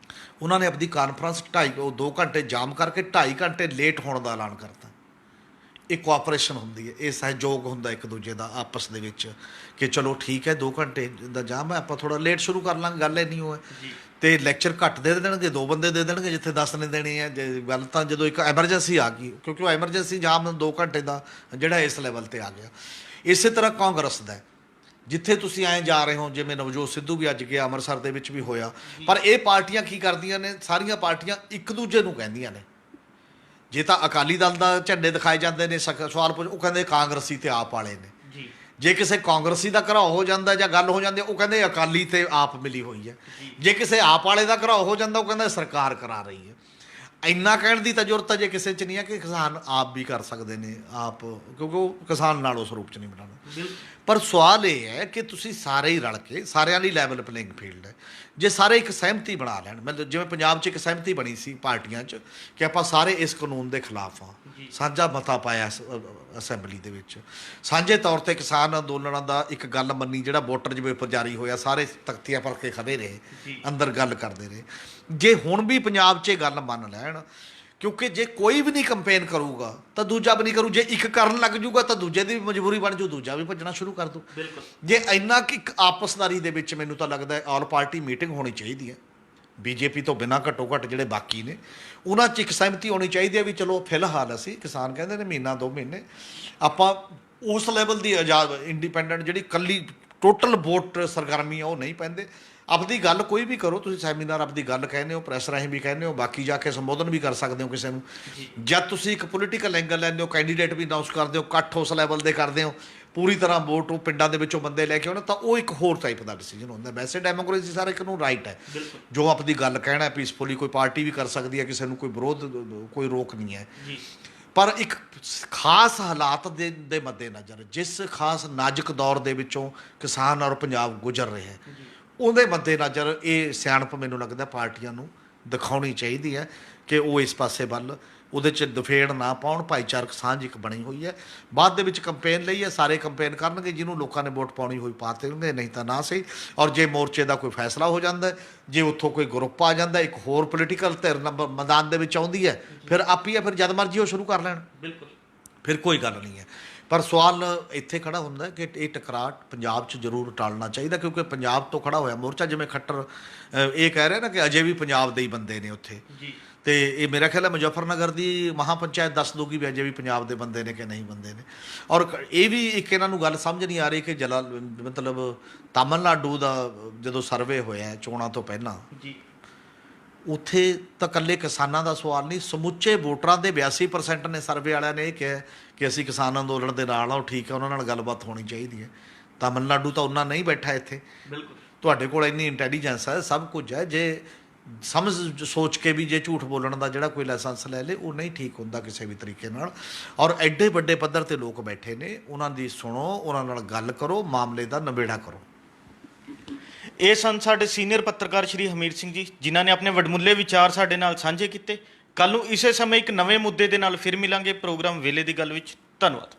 ਉਹਨਾਂ ਨੇ ਆਪਣੀ ਕਾਨਫਰੰਸ 2 ਘੰਟੇ ਜਾਮ ਕਰਕੇ 2.5 ਘੰਟੇ ਲੇਟ ਹੋਣ ਦਾ ਐਲਾਨ ਕਰਤਾ। ਇਹ ਕੋਆਪਰੇਸ਼ਨ ਹੁੰਦੀ ਹੈ, ਇਹ ਸਹਿਯੋਗ ਹੁੰਦਾ ਇੱਕ ਦੂਜੇ ਦਾ ਆਪਸ ਦੇ ਵਿੱਚ, ਕਿ ਚਲੋ ਠੀਕ ਹੈ 2 ਘੰਟੇ ਦਾ ਜਾਮ ਹੈ, ਆਪਾਂ ਥੋੜ੍ਹਾ ਲੇਟ ਸ਼ੁਰੂ ਕਰ ਲਾਂਗੇ, ਗੱਲ ਇਹ ਨਹੀਂ ਹੋਏ, ਅਤੇ ਲੈਕਚਰ ਘੱਟ ਦੇ ਦੇਣਗੇ, 2 ਬੰਦੇ ਦੇ ਦੇਣਗੇ ਜਿੱਥੇ 10 ਨੇ ਦੇਣੇ ਆ। ਜੇ ਗੱਲ ਤਾਂ ਜਦੋਂ ਇੱਕ ਐਮਰਜੈਂਸੀ ਆ ਗਈ, ਕਿਉਂਕਿ ਉਹ ਐਮਰਜੈਂਸੀ ਜਾਮ 2 ਘੰਟੇ ਦਾ ਜਿਹੜਾ ਇਸ ਲੈਵਲ 'ਤੇ ਆ ਗਿਆ। ਇਸੇ ਤਰ੍ਹਾਂ ਕਾਂਗਰਸ ਦਾ, ਜਿੱਥੇ ਤੁਸੀਂ ਐਂ ਜਾ ਰਹੇ ਹੋ, ਜਿਵੇਂ ਨਵਜੋਤ ਸਿੱਧੂ ਵੀ ਅੱਜ ਗਿਆ, ਅੰਮ੍ਰਿਤਸਰ ਦੇ ਵਿੱਚ ਵੀ ਹੋਇਆ, ਪਰ ਇਹ ਪਾਰਟੀਆਂ ਕੀ ਕਰਦੀਆਂ ਨੇ, ਸਾਰੀਆਂ ਪਾਰਟੀਆਂ ਇੱਕ ਦੂਜੇ ਨੂੰ ਕਹਿੰਦੀਆਂ ਨੇ, ਜੇ ਤਾਂ ਅਕਾਲੀ ਦਲ ਦਾ ਝੰਡੇ ਦਿਖਾਏ ਜਾਂਦੇ ਨੇ, ਸਵਾਲ ਪੁੱਛ, ਉਹ ਕਹਿੰਦੇ ਕਾਂਗਰਸੀ ਤੇ ਆਪ ਵਾਲੇ ਨੇ ਜੀ। ਜੇ ਕਿਸੇ ਕਾਂਗਰਸੀ ਦਾ ਘਰਾਓ ਹੋ ਜਾਂਦਾ ਜਾਂ ਗੱਲ ਹੋ ਜਾਂਦੀ, ਉਹ ਕਹਿੰਦੇ ਅਕਾਲੀ ਤੇ ਆਪ ਮਿਲੀ ਹੋਈ ਹੈ। ਜੇ ਕਿਸੇ ਆਪ ਵਾਲੇ ਦਾ ਘਰਾਓ ਹੋ ਜਾਂਦਾ, ਉਹ ਕਹਿੰਦਾ ਸਰਕਾਰ ਕਰਾ ਰਹੀ ਹੈ। ਇੰਨਾ ਕਹਿਣ ਦੀ ਤਾਂ ਜ਼ਰੂਰਤ ਜੇ ਕਿਸੇ 'ਚ ਨਹੀਂ ਹੈ ਕਿ ਕਿਸਾਨ ਆਪ ਵੀ ਕਰ ਸਕਦੇ ਨੇ ਆਪ, ਕਿਉਂਕਿ ਉਹ ਕਿਸਾਨ ਨਾਲ ਉਸ ਰੂਪ 'ਚ ਨਹੀਂ ਬਣਾਉਣਾ। ਪਰ ਸਵਾਲ ਇਹ ਹੈ ਕਿ ਤੁਸੀਂ ਸਾਰੇ ਹੀ ਰਲ ਕੇ, ਸਾਰਿਆਂ ਲਈ ਲੈਵਲ ਪਲੇਇੰਗ ਫੀਲਡ ਹੈ, ਜੇ ਸਾਰੇ ਇੱਕ ਸਹਿਮਤੀ ਬਣਾ ਲੈਣ, ਮਤਲਬ ਜਿਵੇਂ ਪੰਜਾਬ 'ਚ ਇੱਕ ਸਹਿਮਤੀ ਬਣੀ ਸੀ ਪਾਰਟੀਆਂ 'ਚ ਕਿ ਆਪਾਂ ਸਾਰੇ ਇਸ ਕਾਨੂੰਨ ਦੇ ਖਿਲਾਫ ਹਾਂ, ਸਾਂਝਾ ਮਤਾ ਪਾਇਆ ਅਸੈਂਬਲੀ ਦੇ ਵਿੱਚ, ਸਾਂਝੇ ਤੌਰ ਤੇ ਕਿਸਾਨ ਅੰਦੋਲਨਾਂ ਦਾ ਇੱਕ ਗੱਲ ਮੰਨੀ, ਜਿਹੜਾ ਵੋਟਰ ਜਿਵੇਂ ਉੱਪਰ ਜਾਰੀ ਹੋਇਆ, ਸਾਰੇ ਤਖਤੀਆਂ ਭਰ ਕੇ ਖੜੇ ਰਹੇ, ਅੰਦਰ ਗੱਲ ਕਰਦੇ ਰਹੇ। ਜੇ ਹੁਣ ਵੀ ਪੰਜਾਬ 'ਚ ਇਹ ਗੱਲ ਮੰਨ ਲੈਣ, ਕਿਉਂਕਿ ਜੇ ਕੋਈ ਵੀ ਨਹੀਂ ਕੰਪੇਨ ਕਰੂਗਾ ਤਾਂ ਦੂਜਾ ਵੀ ਨਹੀਂ ਕਰੂ, ਜੇ ਇੱਕ ਕਰਨ ਲੱਗ ਜੂਗਾ ਤਾਂ ਦੂਜੇ ਦੀ ਵੀ ਮਜਬੂਰੀ ਬਣ ਜੂ, ਦੂਜਾ ਵੀ ਭੱਜਣਾ ਸ਼ੁਰੂ ਕਰ ਦੂ। ਜੇ ਇੰਨਾ ਕਿ ਇੱਕ ਆਪਸਦਾਰੀ ਦੇ ਵਿੱਚ ਮੈਨੂੰ ਤਾਂ ਲੱਗਦਾ ਆਲ ਪਾਰਟੀ ਮੀਟਿੰਗ ਹੋਣੀ ਚਾਹੀਦੀ ਹੈ, ਬੀਜੇਪੀ ਤੋਂ ਬਿਨਾਂ ਘੱਟੋ ਘੱਟ ਜਿਹੜੇ ਬਾਕੀ ਨੇ ਉਹਨਾਂ 'ਚ ਇੱਕ ਸਹਿਮਤੀ ਹੋਣੀ ਚਾਹੀਦੀ ਹੈ ਵੀ ਚਲੋ ਫਿਲਹਾਲ ਅਸੀਂ, ਕਿਸਾਨ ਕਹਿੰਦੇ ਨੇ ਮਹੀਨਾ 2 ਮਹੀਨੇ ਆਪਾਂ ਉਸ ਲੈਵਲ ਦੀ ਆਜ਼ਾਦ ਇੰਡੀਪੈਂਡੈਂਟ ਜਿਹੜੀ ਇਕੱਲੀ ਟੋਟਲ ਵੋਟ ਸਰਗਰਮੀ ਆ ਉਹ ਨਹੀਂ ਪੈਂਦੇ। ਆਪਦੀ ਗੱਲ ਕੋਈ ਵੀ ਕਰੋ, ਤੁਸੀਂ ਸੈਮੀਨਾਰ ਆਪਦੀ ਗੱਲ ਕਹਿੰਦੇ ਹੋ, ਪ੍ਰੈਸ ਰਾਹੀਂ ਵੀ ਕਹਿੰਦੇ ਹੋ, ਬਾਕੀ ਜਾ ਕੇ ਸੰਬੋਧਨ ਵੀ ਕਰ ਸਕਦੇ ਹੋ ਕਿਸੇ ਨੂੰ। ਜਦ ਤੁਸੀਂ ਇੱਕ ਪੋਲੀਟੀਕਲ ਐਂਗਲ ਲੈਂਦੇ ਹੋ, ਕੈਂਡੀਡੇਟ ਵੀ ਅਨਾਉਂਸ ਕਰਦੇ ਹੋ, ਇਕੱਠ ਉਸ ਲੈਵਲ ਦੇ ਕਰਦੇ ਹੋ, ਪੂਰੀ ਤਰ੍ਹਾਂ ਵੋਟ ਉਹ ਪਿੰਡਾਂ ਦੇ ਵਿੱਚੋਂ ਬੰਦੇ ਲੈ ਕੇ ਆਉਣਾ, ਤਾਂ ਉਹ ਇੱਕ ਹੋਰ ਟਾਈਪ ਦਾ ਡਿਸੀਜਨ ਹੁੰਦਾ। ਵੈਸੇ ਡੈਮੋਕ੍ਰੇਸੀ ਸਾਰਾ ਇੱਕ ਨੂੰ ਰਾਈਟ ਹੈ, ਜੋ ਆਪਦੀ ਗੱਲ ਕਹਿਣਾ ਪੀਸਫੁਲੀ, ਕੋਈ ਪਾਰਟੀ ਵੀ ਕਰ ਸਕਦੀ ਹੈ, ਕਿਸੇ ਨੂੰ ਕੋਈ ਵਿਰੋਧ, ਕੋਈ ਰੋਕ ਨਹੀਂ ਹੈ। ਪਰ ਇੱਕ ਖਾਸ ਹਾਲਾਤ ਦੇ ਮੱਦੇਨਜ਼ਰ, ਜਿਸ ਖਾਸ ਨਾਜ਼ੁਕ ਦੌਰ ਦੇ ਵਿੱਚੋਂ ਕਿਸਾਨ ਔਰ ਪੰਜਾਬ ਗੁਜ਼ਰ ਰਿਹਾ ਹੈ, ਉਹਦੇ ਮੱਦੇਨਜ਼ਰ ਇਹ ਸਿਆਣਪ ਮੈਨੂੰ ਲੱਗਦਾ ਪਾਰਟੀਆਂ ਨੂੰ ਦਿਖਾਉਣੀ ਚਾਹੀਦੀ ਹੈ ਕਿ ਉਹ ਇਸ ਪਾਸੇ ਵੱਲ ਉਹਦੇ 'ਚ ਦਫੇੜ ਨਾ ਪਾਉਣ। ਭਾਈਚਾਰਕ ਸਾਂਝ ਇੱਕ ਬਣੀ ਹੋਈ ਹੈ, ਬਾਅਦ ਦੇ ਵਿੱਚ ਕੰਪੇਨ ਲਈ ਹੈ, ਸਾਰੇ ਕੰਪੇਨ ਕਰਨਗੇ, ਜਿਹਨੂੰ ਲੋਕਾਂ ਨੇ ਵੋਟ ਪਾਉਣੀ ਹੋਈ ਪਾ ਦੇਣਗੇ, ਨਹੀਂ ਤਾਂ ਨਾ ਸਹੀ। ਔਰ ਜੇ ਮੋਰਚੇ ਦਾ ਕੋਈ ਫੈਸਲਾ ਹੋ ਜਾਂਦਾ, ਜੇ ਉੱਥੋਂ ਕੋਈ ਗਰੁੱਪ ਆ ਜਾਂਦਾ, ਇੱਕ ਹੋਰ ਪੋਲੀਟੀਕਲ ਧਿਰ ਮੈਦਾਨ ਦੇ ਵਿੱਚ ਆਉਂਦੀ ਹੈ, ਫਿਰ ਆਪੀ ਹੈ, ਫਿਰ ਜਦ ਮਰਜ਼ੀ ਉਹ ਸ਼ੁਰੂ ਕਰ ਲੈਣ, ਫਿਰ ਕੋਈ ਗੱਲ ਨਹੀਂ ਹੈ। ਪਰ ਸਵਾਲ ਇੱਥੇ ਖੜਾ ਹੁੰਦਾ ਕਿ ਇਹ ਟਕਰਾਅ ਪੰਜਾਬ 'ਚ ਜ਼ਰੂਰ ਟਾਲਣਾ ਚਾਹੀਦਾ, ਕਿਉਂਕਿ ਪੰਜਾਬ ਤੋਂ ਖੜਾ ਹੋਇਆ ਮੋਰਚਾ, ਜਿਵੇਂ ਖੱਟਰ ਇਹ ਕਹਿ ਰਿਹਾ ਨਾ ਕਿ ਅਜੇ ਵੀ ਪੰਜਾਬ ਦੇ ਹੀ ਬੰਦੇ ਨੇ ਉੱਥੇ, ਤੇ ਇਹ ਮੇਰਾ ਖਿਆਲ ਹੈ ਮੁਜ਼ੱਫਰਨਗਰ ਦੀ ਮਹਾਪੰਚਾਇਤ ਦੱਸ ਦੂਗੀ ਵੀ ਅਜੇ ਵੀ ਪੰਜਾਬ ਦੇ ਬੰਦੇ ਨੇ ਕਿ ਨਹੀਂ ਬੰਦੇ ਨੇ। ਔਰ ਇਹ ਵੀ ਇੱਕ ਇਹਨਾਂ ਨੂੰ ਗੱਲ ਸਮਝ ਨਹੀਂ ਆ ਰਹੀ ਕਿ ਮਤਲਬ ਤਾਮਿਲਨਾਡੂ ਦਾ ਜਦੋਂ ਸਰਵੇ ਹੋਇਆ ਚੋਣਾਂ ਤੋਂ ਪਹਿਲਾਂ, ਉੱਥੇ ਤਾਂ ਇਕੱਲੇ ਕਿਸਾਨਾਂ ਦਾ ਸਵਾਲ ਨਹੀਂ, ਸਮੁੱਚੇ ਵੋਟਰਾਂ ਦੇ 82% ਨੇ, ਸਰਵੇ ਵਾਲਿਆਂ ਨੇ ਇਹ ਕਿਹਾ ਕਿ ਅਸੀਂ ਕਿਸਾਨ ਅੰਦੋਲਨ ਦੇ ਨਾਲ ਆ, ਉਹ ਠੀਕ ਹੈ, ਉਹਨਾਂ ਨਾਲ ਗੱਲਬਾਤ ਹੋਣੀ ਚਾਹੀਦੀ ਹੈ। ਤਾਮਿਲਨਾਡੂ ਤਾਂ ਉਹਨਾਂ ਨਹੀਂ ਬੈਠਾ ਇੱਥੇ, ਤੁਹਾਡੇ ਕੋਲ ਇੰਨੀ ਇੰਟੈਲੀਜੈਂਸ ਹੈ, ਸਭ ਕੁਝ ਹੈ, ਜੇ ਸਮਝ ਸੋਚ ਕੇ ਵੀ ਜੇ ਝੂਠ ਬੋਲਣ ਦਾ ਜਿਹੜਾ ਕੋਈ ਲਾਇਸੈਂਸ ਲੈ ਲੇ, ਉਹ ਨਹੀਂ ਠੀਕ ਹੁੰਦਾ ਕਿਸੇ ਵੀ ਤਰੀਕੇ ਨਾਲ। ਔਰ ਐਡੇ ਵੱਡੇ ਪੱਧਰ 'ਤੇ ਲੋਕ ਬੈਠੇ ਨੇ, ਉਹਨਾਂ ਦੀ ਸੁਣੋ, ਉਹਨਾਂ ਨਾਲ ਗੱਲ ਕਰੋ, ਮਾਮਲੇ ਦਾ ਨਿਬੇੜਾ ਕਰੋ। ਇਹ ਸਨ ਸਾਡੇ ਸੀਨੀਅਰ ਪੱਤਰਕਾਰ ਸ਼੍ਰੀ ਹਮੀਰ ਸਿੰਘ ਜੀ, ਜਿਨ੍ਹਾਂ ਨੇ ਆਪਣੇ ਵਡਮੁੱਲੇ ਵਿਚਾਰ ਸਾਡੇ ਨਾਲ ਸਾਂਝੇ ਕੀਤੇ। ਕੱਲ੍ਹ ਨੂੰ ਇਸੇ ਸਮੇਂ ਇੱਕ ਨਵੇਂ ਮੁੱਦੇ ਦੇ ਨਾਲ ਫਿਰ ਮਿਲਾਂਗੇ ਪ੍ਰੋਗਰਾਮ ਵੇਲੇ ਦੀ ਗੱਲ ਵਿੱਚ। ਧੰਨਵਾਦ।